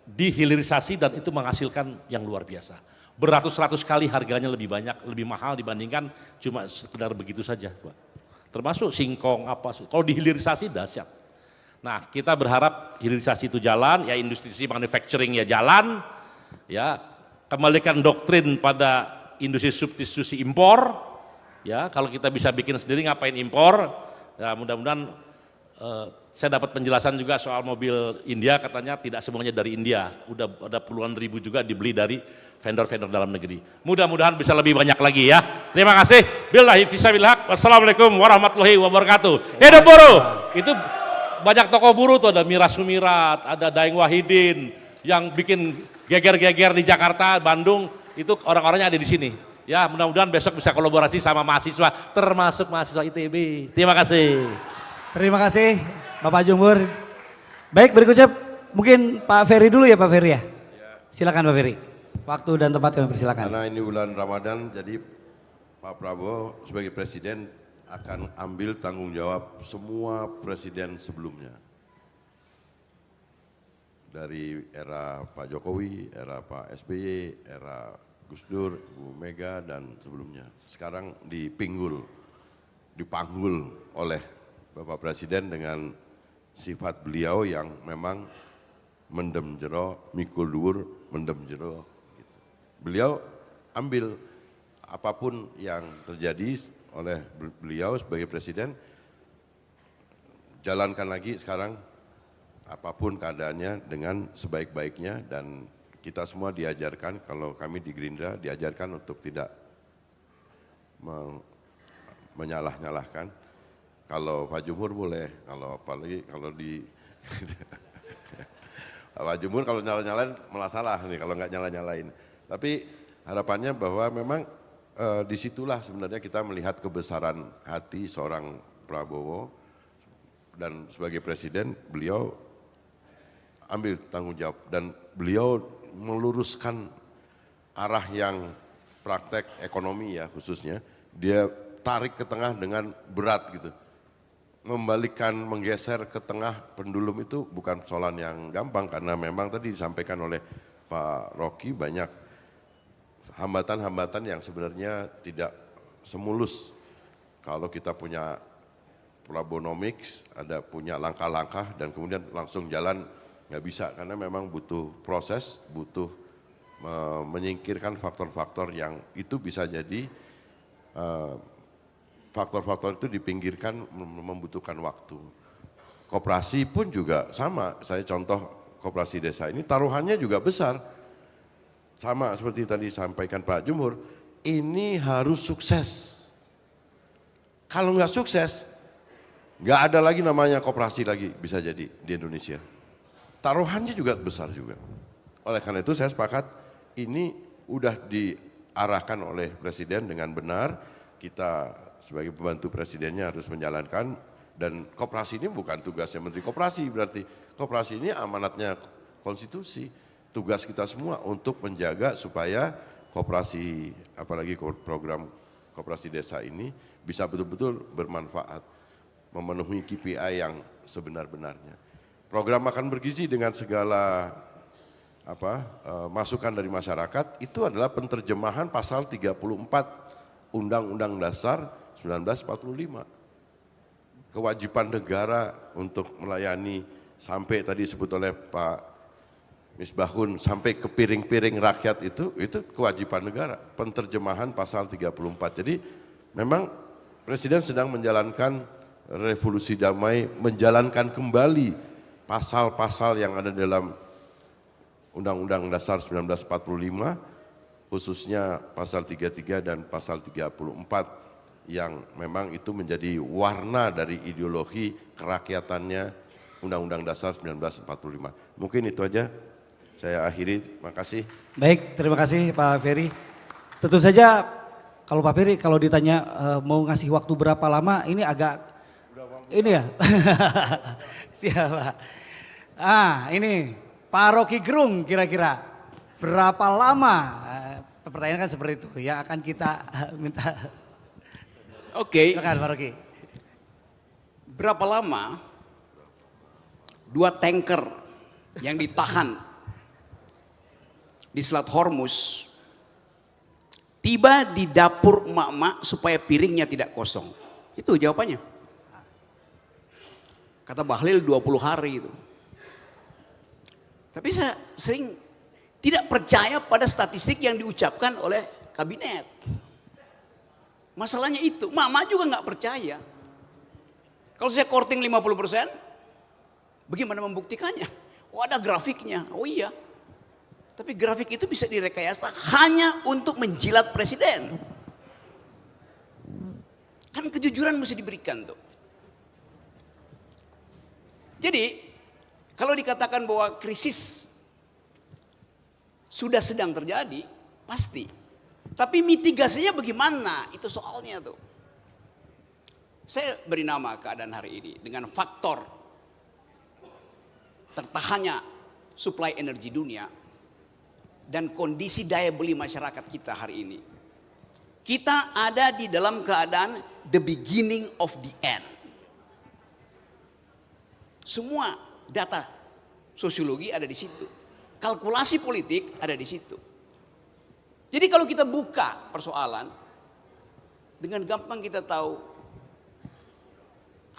dihilirisasi dan itu menghasilkan yang luar biasa. Beratus-ratus kali harganya lebih banyak, lebih mahal dibandingkan cuma sekedar begitu saja, Pak. Termasuk singkong kalau dihilirisasi dahsyat. Nah, kita berharap hilirisasi itu jalan, ya industri manufacturing ya jalan, ya kembalikan doktrin pada industri substitusi impor, ya kalau kita bisa bikin sendiri ngapain impor, ya mudah-mudahan saya dapat penjelasan juga soal mobil India, katanya tidak semuanya dari India, udah ada puluhan ribu juga dibeli dari vendor-vendor dalam negeri. Mudah-mudahan bisa lebih banyak lagi ya. Terima kasih. Billahi fisabilillah. Wassalamualaikum warahmatullahi wabarakatuh. Hidup buruh. Itu banyak tokoh buruh tuh, ada Miras Sumirat, ada Daeng Wahidin yang bikin geger-geger di Jakarta, Bandung, itu orang-orangnya ada di sini. Ya, mudah-mudahan besok bisa kolaborasi sama mahasiswa, termasuk mahasiswa ITB. Terima kasih. Terima kasih Bapak Jumhur. Baik, berikutnya mungkin Pak Ferry dulu ya Pak Ferry ya. Silakan Pak Ferry. Waktu dan tempat kami persilakan. Karena ini bulan Ramadan, jadi Pak Prabowo sebagai presiden akan ambil tanggung jawab semua presiden sebelumnya. Dari era Pak Jokowi, era Pak SBY, era Gus Dur, Bu Mega dan sebelumnya. Sekarang dipanggul oleh Bapak Presiden dengan sifat beliau yang memang mendem jero, mikul dhuwur, mendem jero. Gitu. Beliau ambil apapun yang terjadi oleh beliau sebagai presiden, jalankan lagi sekarang apapun keadaannya dengan sebaik-baiknya dan kita semua diajarkan, kalau kami di Gerindra diajarkan untuk tidak menyalah-nyalahkan. Kalau Pak Jumhur boleh, kalau apalagi kalau di Pak Jumhur kalau nyala-nyalain malah salah nih kalau nggak nyala-nyalain. Tapi harapannya bahwa memang disitulah sebenarnya kita melihat kebesaran hati seorang Prabowo dan sebagai presiden beliau ambil tanggung jawab dan beliau meluruskan arah yang praktek ekonomi ya khususnya, dia tarik ke tengah dengan berat gitu. Membalikan, menggeser ke tengah pendulum itu bukan persoalan yang gampang karena memang tadi disampaikan oleh Pak Rocky banyak hambatan-hambatan yang sebenarnya tidak semulus. Kalau kita punya Prabonomics, ada punya langkah-langkah dan kemudian langsung jalan, nggak bisa karena memang butuh proses, butuh menyingkirkan faktor-faktor yang itu bisa jadi faktor-faktor itu dipinggirkan membutuhkan waktu. Koperasi pun juga sama, saya contoh koperasi desa ini taruhannya juga besar. Sama seperti tadi sampaikan Pak Jumhur, ini harus sukses. Kalau nggak sukses, nggak ada lagi namanya koperasi lagi bisa jadi di Indonesia. Taruhannya juga besar juga. Oleh karena itu saya sepakat ini udah diarahkan oleh Presiden dengan benar, kita sebagai pembantu presidennya harus menjalankan dan koperasi ini bukan tugasnya Menteri Koperasi, berarti koperasi ini amanatnya konstitusi, tugas kita semua untuk menjaga supaya koperasi, apalagi program koperasi desa ini bisa betul-betul bermanfaat, memenuhi KPI yang sebenar-benarnya. program makan bergizi dengan segala masukan dari masyarakat itu adalah penerjemahan pasal 34 Undang-Undang Dasar 1945. Kewajiban negara untuk melayani sampai tadi disebut oleh Pak Misbahun sampai ke piring-piring rakyat itu kewajiban negara, penerjemahan pasal 34. Jadi memang Presiden sedang menjalankan revolusi damai, menjalankan kembali pasal-pasal yang ada dalam Undang-Undang Dasar 1945, khususnya pasal 33 dan pasal 34 yang memang itu menjadi warna dari ideologi kerakyatannya Undang-Undang Dasar 1945. Mungkin itu aja, saya akhiri, terima kasih. Baik, terima kasih Pak Ferry. Tentu saja kalau Pak Ferry kalau ditanya mau ngasih waktu berapa lama, ini agak, ini ya. Siapa? Ini Pak Rocky Gerung kira-kira berapa lama, pertanyaan kan seperti itu yang akan kita minta. Oke. Silakan Pak Rocky. Berapa lama 2 tanker yang ditahan di Selat Hormuz tiba di dapur emak-emak supaya piringnya tidak kosong? Itu jawabannya. Kata Bahlil 20 hari itu. Tapi saya sering tidak percaya pada statistik yang diucapkan oleh kabinet. Masalahnya itu, mama juga nggak percaya. Kalau saya korting 50%, bagaimana membuktikannya? Oh ada grafiknya, oh iya. Tapi grafik itu bisa direkayasa hanya untuk menjilat presiden. Kan kejujuran mesti diberikan tuh. Jadi kalau dikatakan bahwa krisis sudah sedang terjadi, pasti. Tapi mitigasinya bagaimana? Itu soalnya tuh. Saya beri nama keadaan hari ini dengan faktor tertahannya suplai energi dunia dan kondisi daya beli masyarakat kita hari ini. Kita ada di dalam keadaan the beginning of the end. Semua data sosiologi ada di situ. Kalkulasi politik ada di situ. Jadi kalau kita buka persoalan, dengan gampang kita tahu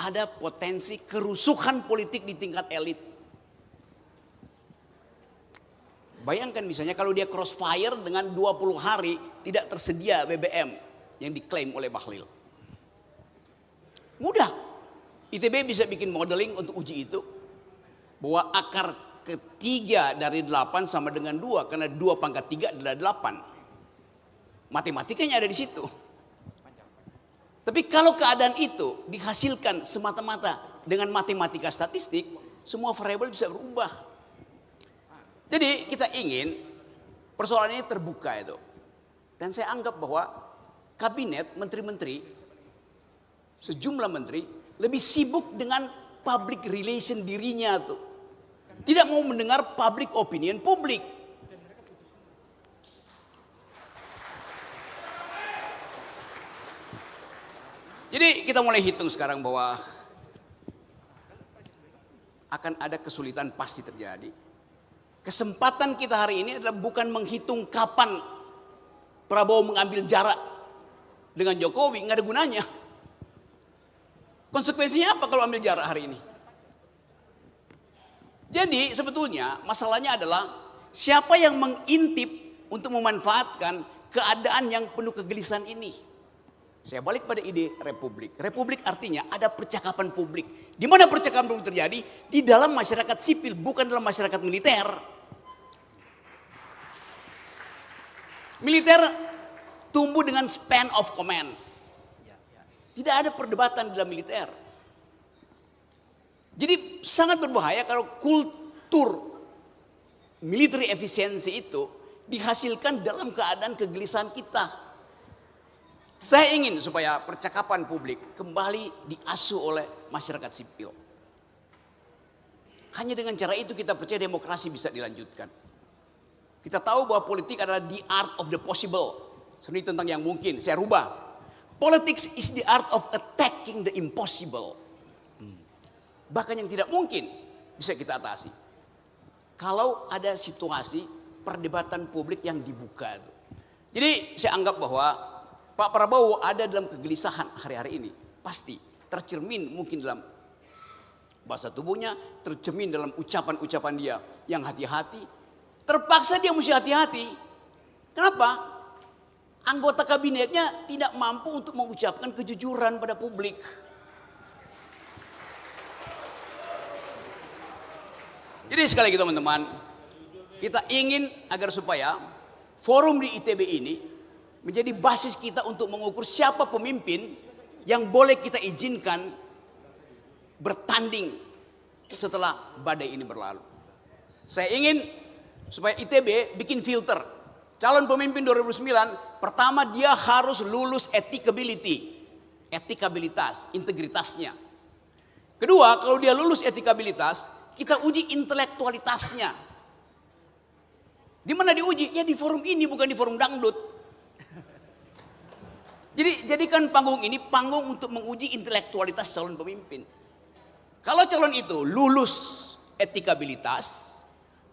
ada potensi kerusuhan politik di tingkat elit. Bayangkan misalnya kalau dia crossfire dengan 20 hari tidak tersedia BBM yang diklaim oleh Bahlil. Mudah. ITB bisa bikin modeling untuk uji itu. Bahwa akar ketiga dari 8 sama dengan 2 karena 2 pangkat 3 adalah 8. Matematikanya ada di situ. Tapi kalau keadaan itu dihasilkan semata-mata dengan matematika statistik, semua variabel bisa berubah. Jadi kita ingin persoalan ini terbuka itu. Dan saya anggap bahwa kabinet, menteri-menteri, sejumlah menteri lebih sibuk dengan public relation dirinya tuh. Tidak mau mendengar public opinion publik. Jadi kita mulai hitung sekarang bahwa akan ada kesulitan pasti terjadi. Kesempatan kita hari ini adalah bukan menghitung kapan Prabowo mengambil jarak dengan Jokowi, nggak ada gunanya. Konsekuensinya apa kalau ambil jarak hari ini? Jadi sebetulnya masalahnya adalah siapa yang mengintip untuk memanfaatkan keadaan yang penuh kegelisahan ini. Saya balik pada ide republik. Republik artinya ada percakapan publik. Di mana percakapan publik terjadi? Di dalam masyarakat sipil, bukan dalam masyarakat militer. Militer tumbuh dengan span of command. Tidak ada perdebatan di dalam militer. Jadi sangat berbahaya kalau kultur military efisiensi itu dihasilkan dalam keadaan kegelisahan kita. Saya ingin supaya percakapan publik kembali diasuh oleh masyarakat sipil. Hanya dengan cara itu kita percaya demokrasi bisa dilanjutkan. Kita tahu bahwa politik adalah the art of the possible. Seni tentang yang mungkin, saya rubah. Politics is the art of attacking the impossible. Bahkan yang tidak mungkin bisa kita atasi. Kalau ada situasi perdebatan publik yang dibuka. Jadi saya anggap bahwa Pak Prabowo ada dalam kegelisahan hari-hari ini. Pasti tercermin mungkin dalam bahasa tubuhnya, tercermin dalam ucapan-ucapan dia yang hati-hati. Terpaksa dia mesti hati-hati. Kenapa? Anggota kabinetnya tidak mampu untuk mengucapkan kejujuran pada publik. Jadi sekali lagi teman-teman, kita ingin agar supaya forum di ITB ini menjadi basis kita untuk mengukur siapa pemimpin yang boleh kita izinkan bertanding setelah badai ini berlalu. Saya ingin supaya ITB bikin filter. Calon pemimpin 2009, pertama dia harus lulus etikabilitas, integritasnya. Kedua, kalau dia lulus etikabilitas, kita uji intelektualitasnya. Di mana diuji? Ya di forum ini, bukan di forum dangdut. Jadi jadikan panggung ini panggung untuk menguji intelektualitas calon pemimpin. Kalau calon itu lulus etikabilitas,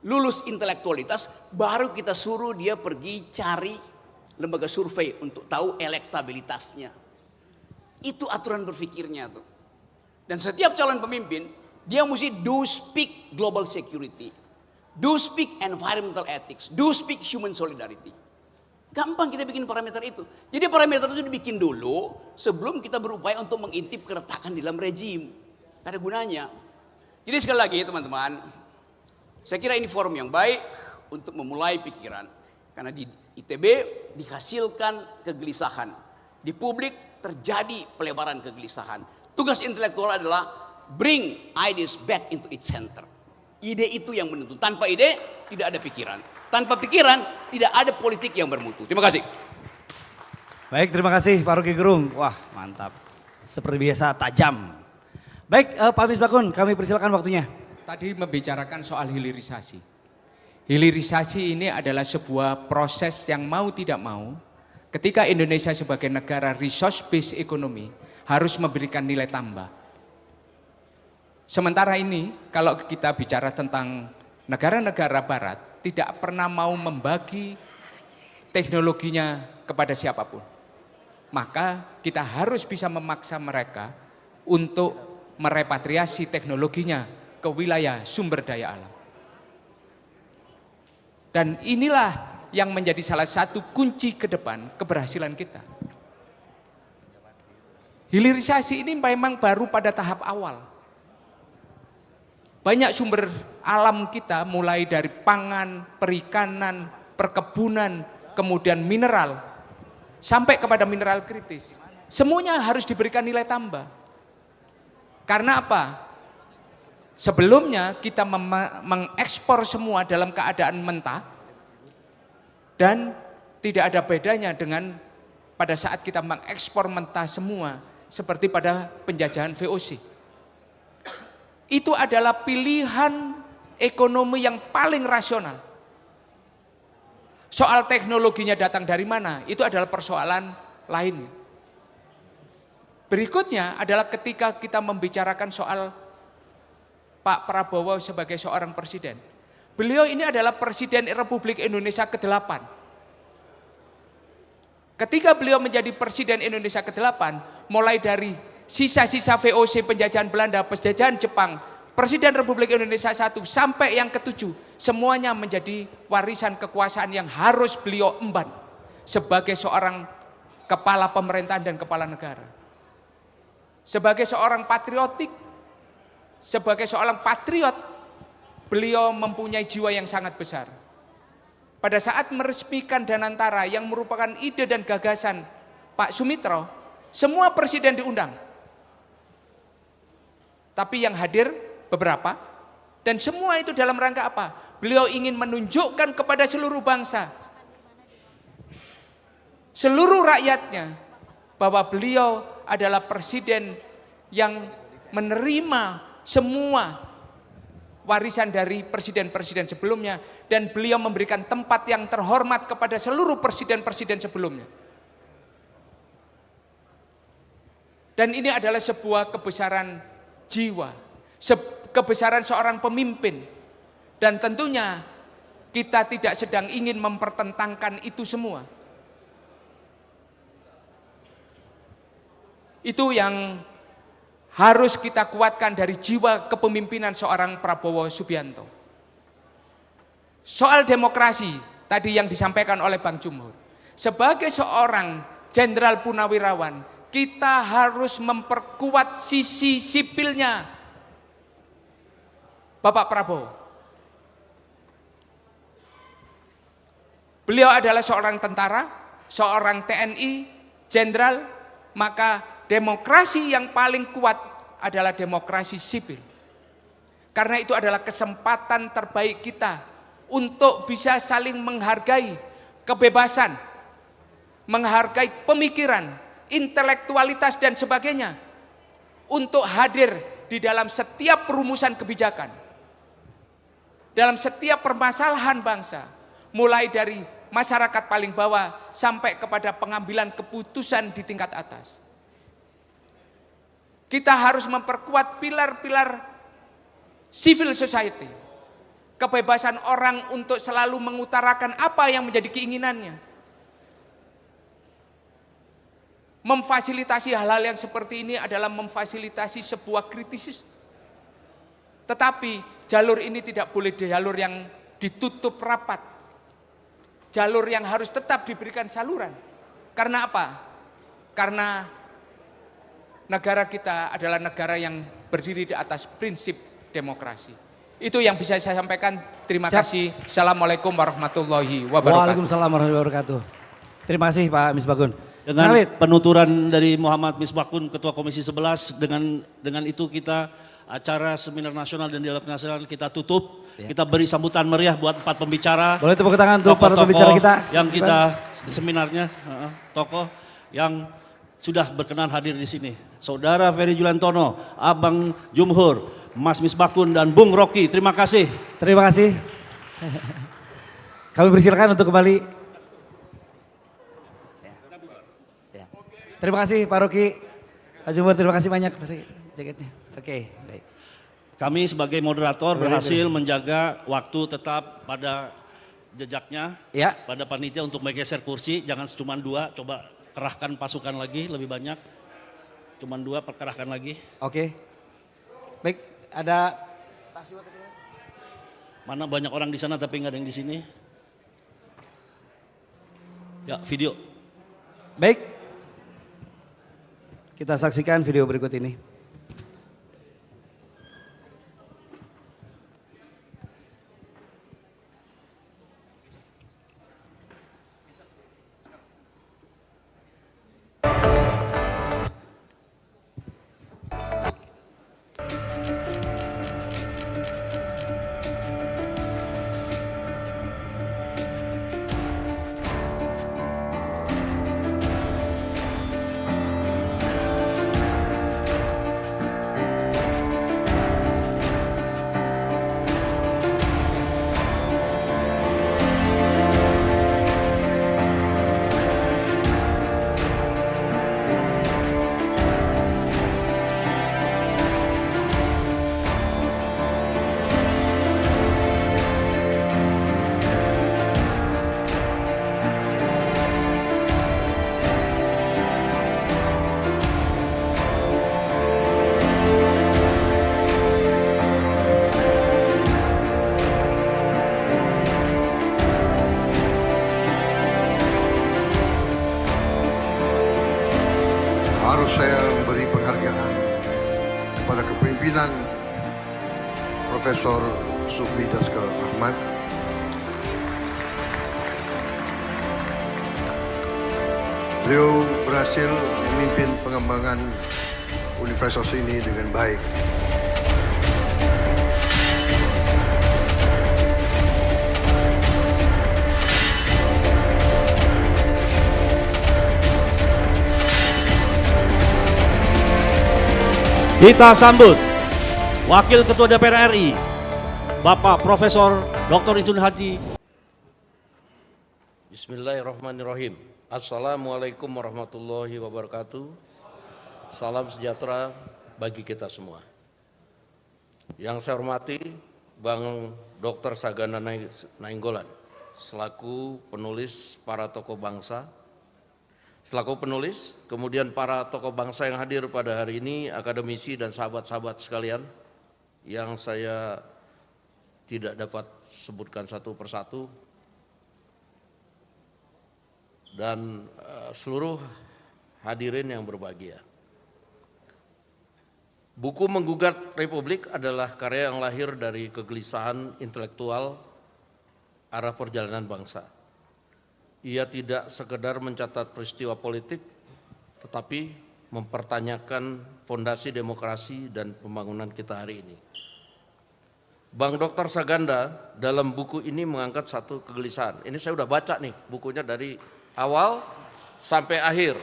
lulus intelektualitas, baru kita suruh dia pergi cari lembaga survei untuk tahu elektabilitasnya. Itu aturan berpikirnya tuh. Dan setiap calon pemimpin, dia mesti do speak global security, do speak environmental ethics, do speak human solidarity. Gampang kita bikin parameter itu. Jadi parameter itu dibikin dulu sebelum kita berupaya untuk mengintip keretakan di dalam rejim. Gak ada gunanya. Jadi sekali lagi teman-teman, saya kira ini forum yang baik untuk memulai pikiran. Karena di ITB dihasilkan kegelisahan. Di publik terjadi pelebaran kegelisahan. Tugas intelektual adalah bring ideas back into its center. Ide itu yang menuntun. Tanpa ide tidak ada pikiran. Tanpa pikiran tidak ada politik yang bermutu. Terima kasih. Baik, terima kasih Pak Rocky Gerung. Wah, mantap. Seperti biasa tajam. Baik, Pak Misbakun, kami persilakan waktunya. Tadi membicarakan soal hilirisasi. Hilirisasi ini adalah sebuah proses yang mau tidak mau, ketika Indonesia sebagai negara resource based economy harus memberikan nilai tambah. Sementara ini kalau kita bicara tentang negara-negara barat tidak pernah mau membagi teknologinya kepada siapapun. Maka kita harus bisa memaksa mereka untuk merepatriasi teknologinya ke wilayah sumber daya alam. Dan inilah yang menjadi salah satu kunci ke depan keberhasilan kita. Hilirisasi ini memang baru pada tahap awal. Banyak sumber alam kita mulai dari pangan, perikanan, perkebunan, kemudian mineral, sampai kepada mineral kritis. Semuanya harus diberikan nilai tambah. Karena apa? Sebelumnya kita mengekspor semua dalam keadaan mentah dan tidak ada bedanya dengan pada saat kita mengekspor mentah semua seperti pada penjajahan VOC. Itu adalah pilihan ekonomi yang paling rasional. Soal teknologinya datang dari mana, itu adalah persoalan lainnya. Berikutnya adalah ketika kita membicarakan soal Pak Prabowo sebagai seorang presiden. Beliau ini adalah Presiden Republik Indonesia ke-8. Ketika beliau menjadi Presiden Indonesia ke-8, mulai dari sisa-sisa VOC penjajahan Belanda, penjajahan Jepang, Presiden Republik Indonesia 1 sampai yang ke-7, semuanya menjadi warisan kekuasaan yang harus beliau emban sebagai seorang kepala pemerintahan dan kepala negara. Sebagai seorang patriotik, sebagai seorang patriot, beliau mempunyai jiwa yang sangat besar. Pada saat meresmikan Danantara yang merupakan ide dan gagasan Pak Sumitro, semua presiden diundang. Tapi yang hadir beberapa, dan semua itu dalam rangka apa? Beliau ingin menunjukkan kepada seluruh bangsa, seluruh rakyatnya, bahwa beliau adalah presiden yang menerima semua warisan dari presiden-presiden sebelumnya, dan beliau memberikan tempat yang terhormat kepada seluruh presiden-presiden sebelumnya. Dan ini adalah sebuah kebesaran jiwa, kebesaran seorang pemimpin. Dan tentunya kita tidak sedang ingin mempertentangkan itu semua. Itu yang harus kita kuatkan dari jiwa kepemimpinan seorang Prabowo Subianto. Soal demokrasi tadi yang disampaikan oleh Bang Jumhur. Sebagai seorang jenderal purnawirawan, kita harus memperkuat sisi sipilnya Bapak Prabowo. Beliau adalah seorang tentara, seorang TNI, jenderal, maka demokrasi yang paling kuat adalah demokrasi sipil. Karena itu adalah kesempatan terbaik kita untuk bisa saling menghargai kebebasan, menghargai pemikiran, intelektualitas dan sebagainya, untuk hadir di dalam setiap perumusan kebijakan, dalam setiap permasalahan bangsa, mulai dari masyarakat paling bawah sampai kepada pengambilan keputusan di tingkat atas. Kita harus memperkuat pilar-pilar civil society, kebebasan orang untuk selalu mengutarakan apa yang menjadi keinginannya, memfasilitasi hal-hal yang seperti ini adalah memfasilitasi sebuah kritis. Tetapi jalur ini tidak boleh jalur yang ditutup rapat, jalur yang harus tetap diberikan saluran. Karena apa? Karena negara kita adalah negara yang berdiri di atas prinsip demokrasi. Itu yang bisa saya sampaikan. Terima kasih. Assalamualaikum warahmatullahi wabarakatuh. Waalaikumsalam warahmatullahi wabarakatuh. Terima kasih Pak Misbakun. Dengan penuturan dari Muhammad Misbakun, Ketua Komisi 11, dengan itu kita acara seminar nasional dan dialog nasional kita tutup. Ya. Kita beri sambutan meriah buat 4 pembicara. Boleh tepuk tangan untuk para pembicara kita. Yang kita seminarnya, tokoh yang sudah berkenan hadir di sini. Saudara Ferry Juliantono, Abang Jumhur, Mas Misbakun dan Bung Rocky. Terima kasih. Terima kasih. Kami persilakan untuk kembali. Terima kasih Pak Rocky, Pak Jumhur, terima kasih banyak dari jaketnya. Oke, baik. Kami sebagai moderator berhasil menjaga waktu tetap pada jejaknya, ya, pada panitia untuk menggeser kursi, jangan cuma 2, coba kerahkan pasukan lagi lebih banyak, cuma 2 perkerahkan lagi. Oke, baik, ada mana banyak orang di sana tapi nggak ada yang di sini. Ya, video. Baik, kita saksikan video berikut ini. Harus saya memberi penghargaan kepada kepemimpinan Profesor Sufmi Dasko Ahmad. Beliau berhasil memimpin pengembangan universitas ini dengan baik. Kita sambut Wakil Ketua DPR RI, Bapak Profesor Dr. Insinyur Haji. Bismillahirrahmanirrahim. Assalamualaikum warahmatullahi wabarakatuh. Salam sejahtera bagi kita semua. Yang saya hormati Bang Dr. Saganda Nainggolan selaku penulis para tokoh bangsa, kemudian para tokoh bangsa yang hadir pada hari ini, akademisi dan sahabat-sahabat sekalian yang saya tidak dapat sebutkan satu persatu, dan seluruh hadirin yang berbahagia. Buku Menggugat Republik adalah karya yang lahir dari kegelisahan intelektual arah perjalanan bangsa. Ia tidak sekedar mencatat peristiwa politik, tetapi mempertanyakan fondasi demokrasi dan pembangunan kita hari ini. Bang Dr. Saganda dalam buku ini mengangkat satu kegelisahan. Ini saya udah baca nih bukunya dari awal sampai akhir.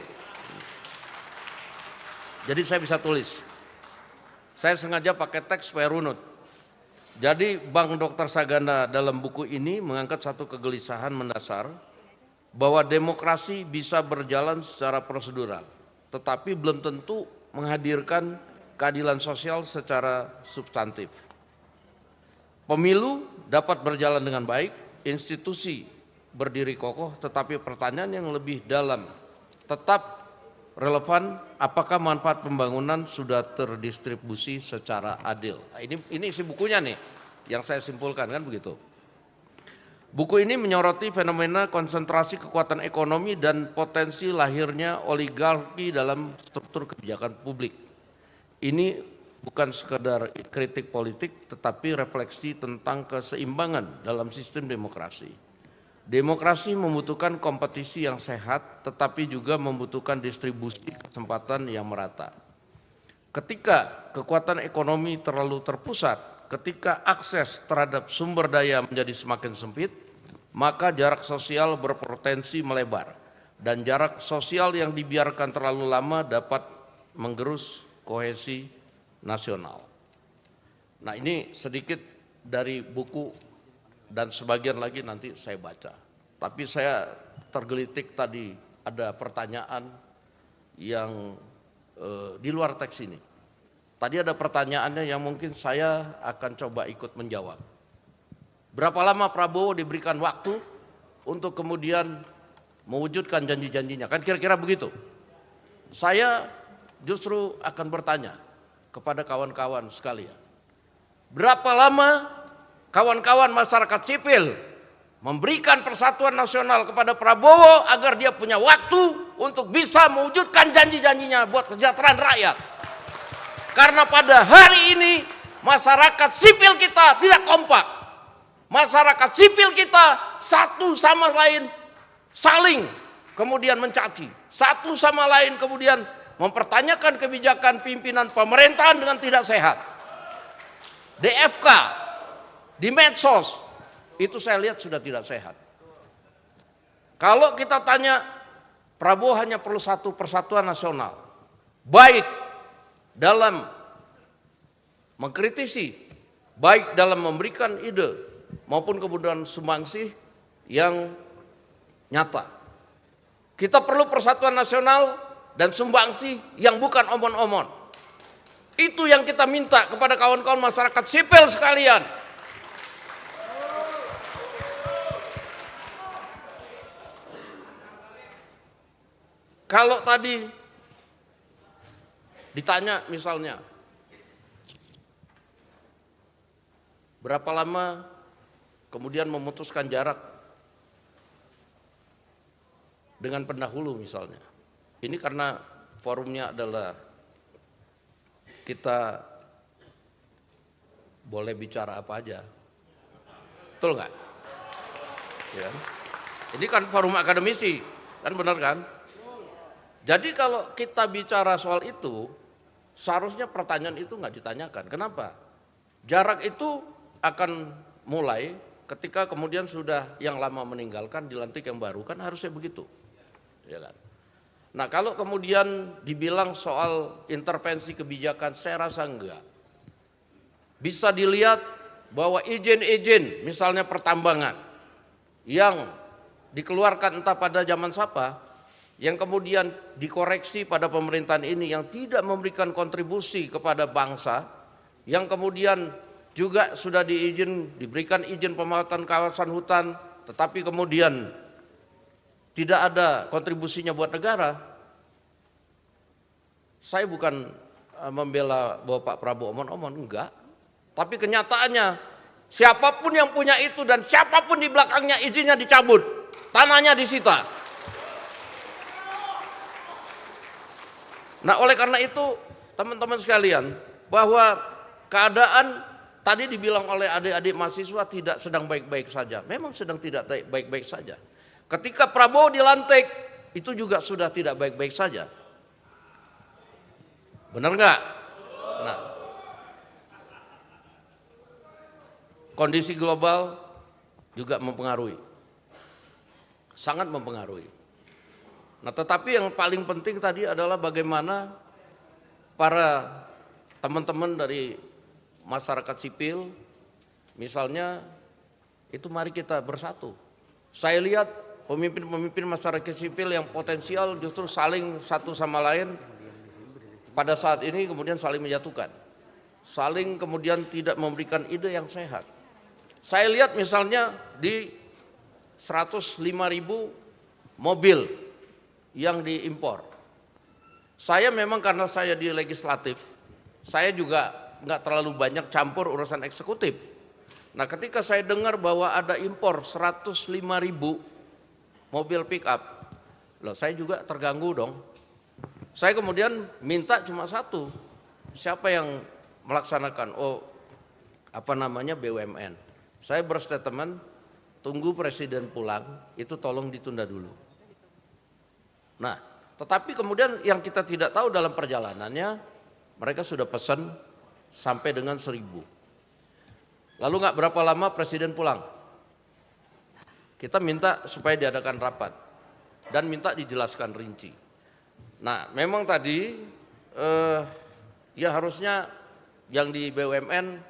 Jadi saya bisa tulis. Saya sengaja pakai teks supaya runut. Jadi Bang Dr. Saganda dalam buku ini mengangkat satu kegelisahan mendasar bahwa demokrasi bisa berjalan secara prosedural, tetapi belum tentu menghadirkan keadilan sosial secara substantif. Pemilu dapat berjalan dengan baik, institusi berdiri kokoh, tetapi pertanyaan yang lebih dalam tetap relevan, apakah manfaat pembangunan sudah terdistribusi secara adil. Nah, ini isi bukunya nih yang saya simpulkan, kan begitu. Buku ini menyoroti fenomena konsentrasi kekuatan ekonomi dan potensi lahirnya oligarki dalam struktur kebijakan publik. Ini bukan sekedar kritik politik, tetapi refleksi tentang keseimbangan dalam sistem demokrasi. Demokrasi membutuhkan kompetisi yang sehat, tetapi juga membutuhkan distribusi kesempatan yang merata. Ketika kekuatan ekonomi terlalu terpusat, ketika akses terhadap sumber daya menjadi semakin sempit, maka jarak sosial berpotensi melebar, dan jarak sosial yang dibiarkan terlalu lama dapat menggerus kohesi nasional. Nah, ini sedikit dari buku, dan sebagian lagi nanti saya baca. Tapi saya tergelitik tadi ada pertanyaan yang di luar teks ini. Tadi ada pertanyaannya yang mungkin saya akan coba ikut menjawab. Berapa lama Prabowo diberikan waktu untuk kemudian mewujudkan janji-janjinya? Kan kira-kira begitu. Saya justru akan bertanya kepada kawan-kawan sekalian. Berapa lama kawan-kawan masyarakat sipil memberikan persatuan nasional kepada Prabowo agar dia punya waktu untuk bisa mewujudkan janji-janjinya buat kesejahteraan rakyat. Karena pada hari ini masyarakat sipil kita tidak kompak. Masyarakat sipil kita satu sama lain saling kemudian mencaci. Satu sama lain kemudian mempertanyakan kebijakan pimpinan pemerintahan dengan tidak sehat. DFK, di medsos, itu saya lihat sudah tidak sehat. Kalau kita tanya, Prabowo hanya perlu satu persatuan nasional, baik dalam mengkritisi, baik dalam memberikan ide, maupun kemudian sumbangsih yang nyata. Kita perlu persatuan nasional dan sumbangsih yang bukan omon-omon. Itu yang kita minta kepada kawan-kawan masyarakat sipil sekalian. Kalau tadi ditanya misalnya, berapa lama kemudian memutuskan jarak dengan pendahulu misalnya. Ini karena forumnya adalah kita boleh bicara apa aja. Betul nggak? Ya. Ini kan forum akademisi, kan benar kan? Jadi kalau kita bicara soal itu, seharusnya pertanyaan itu nggak ditanyakan. Kenapa? Jarak itu akan mulai ketika kemudian sudah yang lama meninggalkan, dilantik yang baru, kan harusnya begitu. Ya kan? Nah, kalau kemudian dibilang soal intervensi kebijakan, saya rasa enggak. Bisa dilihat bahwa izin-izin misalnya pertambangan yang dikeluarkan entah pada zaman siapa, yang kemudian dikoreksi pada pemerintahan ini yang tidak memberikan kontribusi kepada bangsa, yang kemudian juga sudah diberikan izin pemanfaatan kawasan hutan, tetapi kemudian tidak ada kontribusinya buat negara. Saya bukan membela bahwa Pak Prabowo omong-omong, enggak. Tapi kenyataannya siapapun yang punya itu dan siapapun di belakangnya izinnya dicabut, tanahnya disita. Nah, oleh karena itu teman-teman sekalian, bahwa keadaan tadi dibilang oleh adik-adik mahasiswa tidak sedang baik-baik saja. Memang sedang tidak baik-baik saja. Ketika Prabowo dilantik, itu juga sudah tidak baik-baik saja. Benar nggak? Nah, kondisi global juga mempengaruhi. Sangat mempengaruhi. Nah, tetapi yang paling penting tadi adalah bagaimana para teman-teman dari masyarakat sipil, misalnya itu mari kita bersatu. Saya lihat pemimpin-pemimpin masyarakat sipil yang potensial justru saling satu sama lain pada saat ini kemudian saling menjatuhkan. Saling kemudian tidak memberikan ide yang sehat. Saya lihat misalnya di 105.000 mobil yang diimpor. Saya memang karena saya di legislatif, saya juga nggak terlalu banyak campur urusan eksekutif. Nah, ketika saya dengar bahwa ada impor 105.000 mobil pick up, loh, saya juga terganggu dong. Saya kemudian minta cuma satu, siapa yang melaksanakan? BUMN. Saya berstatement, tunggu presiden pulang, itu tolong ditunda dulu. Nah, tetapi kemudian yang kita tidak tahu dalam perjalanannya, mereka sudah pesan sampai dengan 1.000. Lalu nggak berapa lama presiden pulang. Kita minta supaya diadakan rapat dan minta dijelaskan rinci. Nah, memang tadi ya harusnya yang di BUMN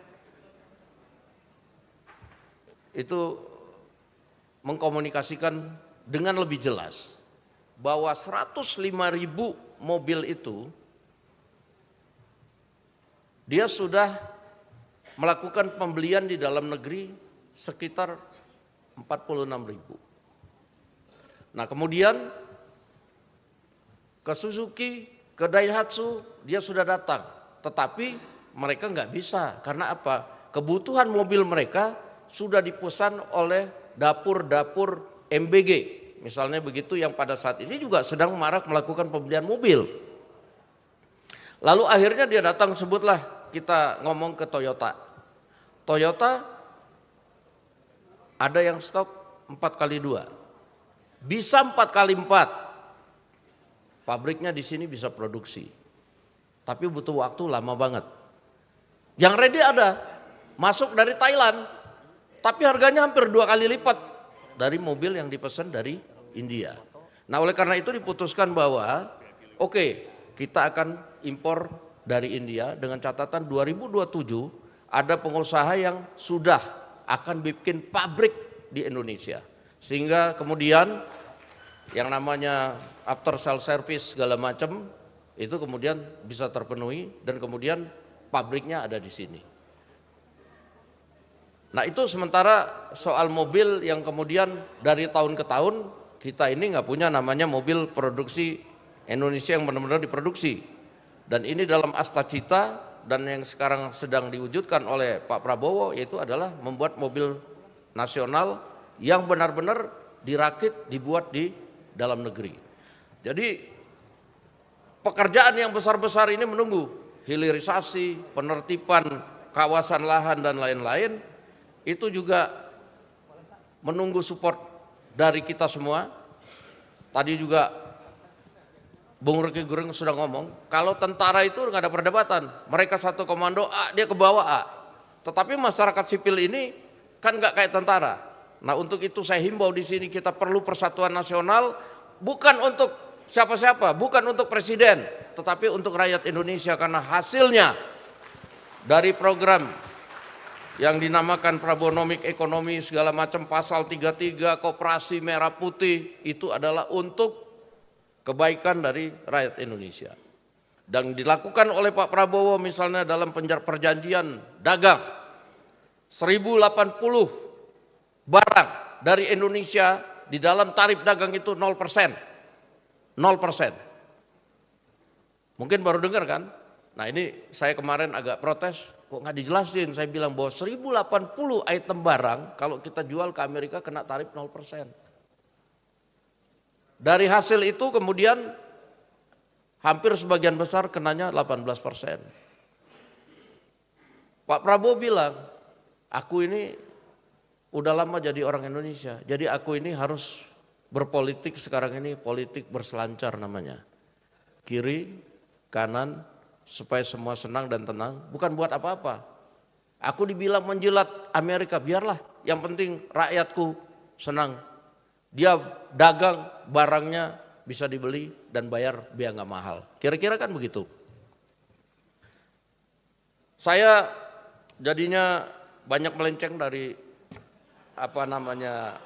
itu mengkomunikasikan dengan lebih jelas bahwa 105.000 mobil itu dia sudah melakukan pembelian di dalam negeri sekitar 46.000. Nah, kemudian ke Suzuki, ke Daihatsu dia sudah datang, tetapi mereka nggak bisa. Karena apa? Kebutuhan mobil mereka sudah dipesan oleh dapur-dapur MBG. Misalnya begitu, yang pada saat ini juga sedang marak melakukan pembelian mobil. Lalu akhirnya dia datang, sebutlah kita ngomong ke Toyota. Toyota ada yang stok 4x2. Bisa 4x4. Pabriknya di sini bisa produksi. Tapi butuh waktu lama banget. Yang ready ada, masuk dari Thailand. Tapi harganya hampir 2 kali lipat dari mobil yang dipesan dari India. Nah, oleh karena itu diputuskan bahwa oke, kita akan impor dari India dengan catatan 2027 ada pengusaha yang sudah akan bikin pabrik di Indonesia. Sehingga kemudian yang namanya after sales service segala macam itu kemudian bisa terpenuhi dan kemudian pabriknya ada di sini. Nah, itu sementara soal mobil yang kemudian dari tahun ke tahun kita ini nggak punya namanya mobil produksi Indonesia yang benar-benar diproduksi. Dan ini dalam asta-cita dan yang sekarang sedang diwujudkan oleh Pak Prabowo yaitu adalah membuat mobil nasional yang benar-benar dirakit, dibuat di dalam negeri. Jadi pekerjaan yang besar-besar ini menunggu hilirisasi, penertiban kawasan lahan dan lain-lain itu juga menunggu support dari kita semua. Tadi juga Bung Rocky Gerung sudah ngomong, kalau tentara itu nggak ada perdebatan, mereka satu komando A, dia ke bawah A. Tetapi masyarakat sipil ini kan nggak kayak tentara. Nah, untuk itu saya himbau di sini kita perlu persatuan nasional, bukan untuk siapa-siapa, bukan untuk presiden, tetapi untuk rakyat Indonesia karena hasilnya dari program yang dinamakan Prabowonomic ekonomi segala macam pasal 33 koperasi merah putih itu adalah untuk kebaikan dari rakyat Indonesia. Dan dilakukan oleh Pak Prabowo misalnya dalam perjanjian dagang 1080 barang dari Indonesia di dalam tarif dagang itu 0%. 0%. Mungkin baru dengar kan? Nah ini saya kemarin agak protes, kok nggak dijelasin. Saya bilang bahwa 1080 item barang kalau kita jual ke Amerika kena tarif 0%. Dari hasil itu kemudian hampir sebagian besar kenanya 18%. Pak Prabowo bilang, aku ini udah lama jadi orang Indonesia, jadi aku ini harus berpolitik sekarang ini politik berselancar namanya. Kiri, kanan, supaya semua senang dan tenang, bukan buat apa-apa. Aku dibilang menjilat Amerika, biarlah, yang penting rakyatku senang. Dia dagang barangnya bisa dibeli dan bayar biaya nggak mahal. Kira-kira kan begitu. Saya jadinya banyak melenceng dari apa namanya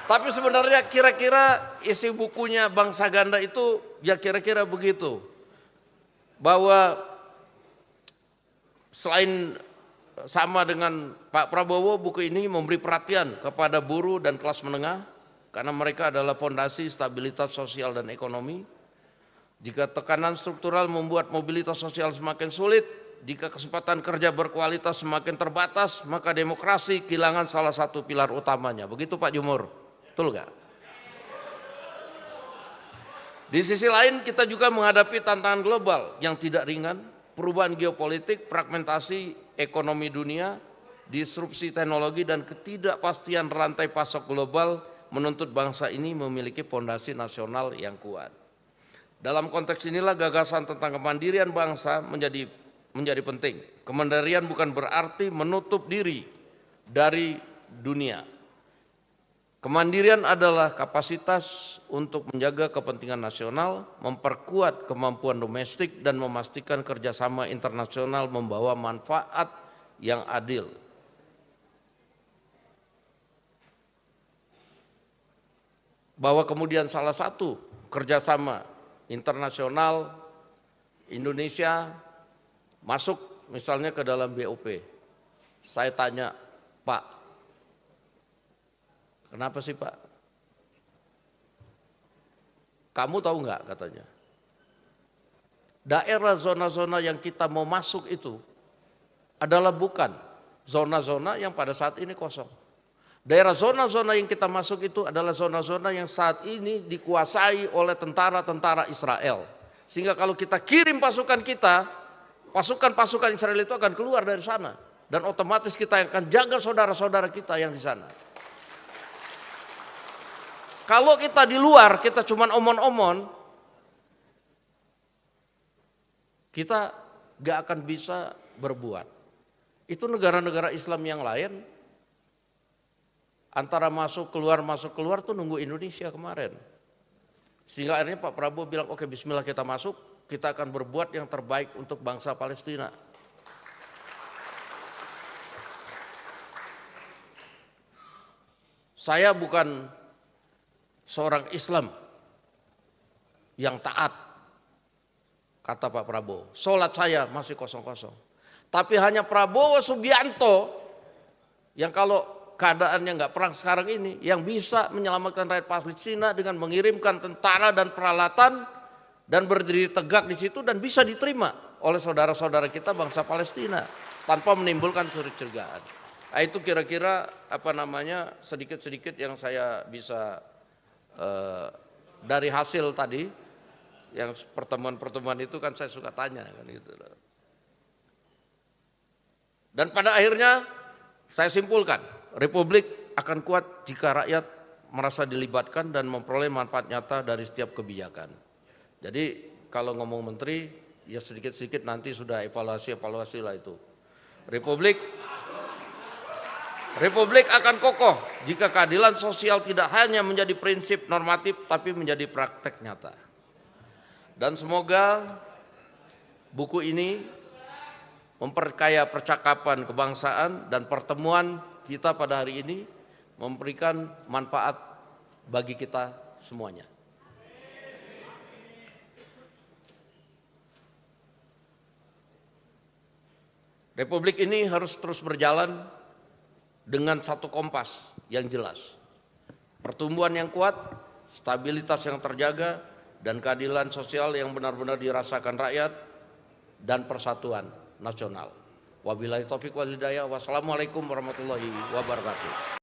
tapi sebenarnya kira-kira isi bukunya Bangsa Ganda itu ya kira-kira begitu, bahwa selain sama dengan Pak Prabowo, buku ini memberi perhatian kepada buruh dan kelas menengah karena mereka adalah fondasi stabilitas sosial dan ekonomi. Jika tekanan struktural membuat mobilitas sosial semakin sulit, jika kesempatan kerja berkualitas semakin terbatas, maka demokrasi kehilangan salah satu pilar utamanya. Begitu Pak Jumur, betul nggak? Di sisi lain kita juga menghadapi tantangan global yang tidak ringan, perubahan geopolitik, fragmentasi ekonomi dunia, disrupsi teknologi dan ketidakpastian rantai pasok global menuntut bangsa ini memiliki fondasi nasional yang kuat. Dalam konteks inilah gagasan tentang kemandirian bangsa menjadi penting. Kemandirian bukan berarti menutup diri dari dunia. Kemandirian adalah kapasitas untuk menjaga kepentingan nasional, memperkuat kemampuan domestik dan memastikan kerjasama internasional membawa manfaat yang adil. Bahwa kemudian salah satu kerjasama internasional Indonesia masuk misalnya ke dalam BOP. Saya tanya, Pak, kenapa sih Pak? Kamu tahu nggak katanya? Daerah zona-zona yang kita mau masuk itu adalah bukan zona-zona yang pada saat ini kosong. Daerah zona-zona yang kita masuk itu adalah zona-zona yang saat ini dikuasai oleh tentara-tentara Israel. Sehingga kalau kita kirim pasukan kita, pasukan-pasukan Israel itu akan keluar dari sana. Dan otomatis kita akan jaga saudara-saudara kita yang di sana. Kalau kita di luar, kita cuma omon-omon, kita gak akan bisa berbuat. Itu negara-negara Islam yang lain, antara masuk keluar tuh nunggu Indonesia kemarin. Sehingga akhirnya Pak Prabowo bilang, oke bismillah kita masuk, kita akan berbuat yang terbaik untuk bangsa Palestina. Saya bukan seorang Islam yang taat, kata Pak Prabowo. Sholat saya masih kosong-kosong. Tapi hanya Prabowo Subianto yang kalau keadaannya nggak perang sekarang ini, yang bisa menyelamatkan rakyat Palestina dengan mengirimkan tentara dan peralatan dan berdiri tegak di situ dan bisa diterima oleh saudara-saudara kita bangsa Palestina tanpa menimbulkan kecurigaan. Nah, itu kira-kira apa namanya sedikit-sedikit yang saya bisa dari hasil tadi, yang pertemuan-pertemuan itu kan saya suka tanya kan gitu. Dan pada akhirnya saya simpulkan, Republik akan kuat jika rakyat merasa dilibatkan dan memperoleh manfaat nyata dari setiap kebijakan. Jadi kalau ngomong menteri, ya sedikit-sedikit nanti sudah evaluasi lah itu. Republik akan kokoh jika keadilan sosial tidak hanya menjadi prinsip normatif tapi menjadi praktek nyata. Dan semoga buku ini memperkaya percakapan kebangsaan dan pertemuan kita pada hari ini memberikan manfaat bagi kita semuanya. Republik ini harus terus berjalan dengan satu kompas yang jelas. Pertumbuhan yang kuat, stabilitas yang terjaga, dan keadilan sosial yang benar-benar dirasakan rakyat, dan persatuan nasional. Wabillahi taufiq wal hidayah. Wassalamualaikum warahmatullahi wabarakatuh.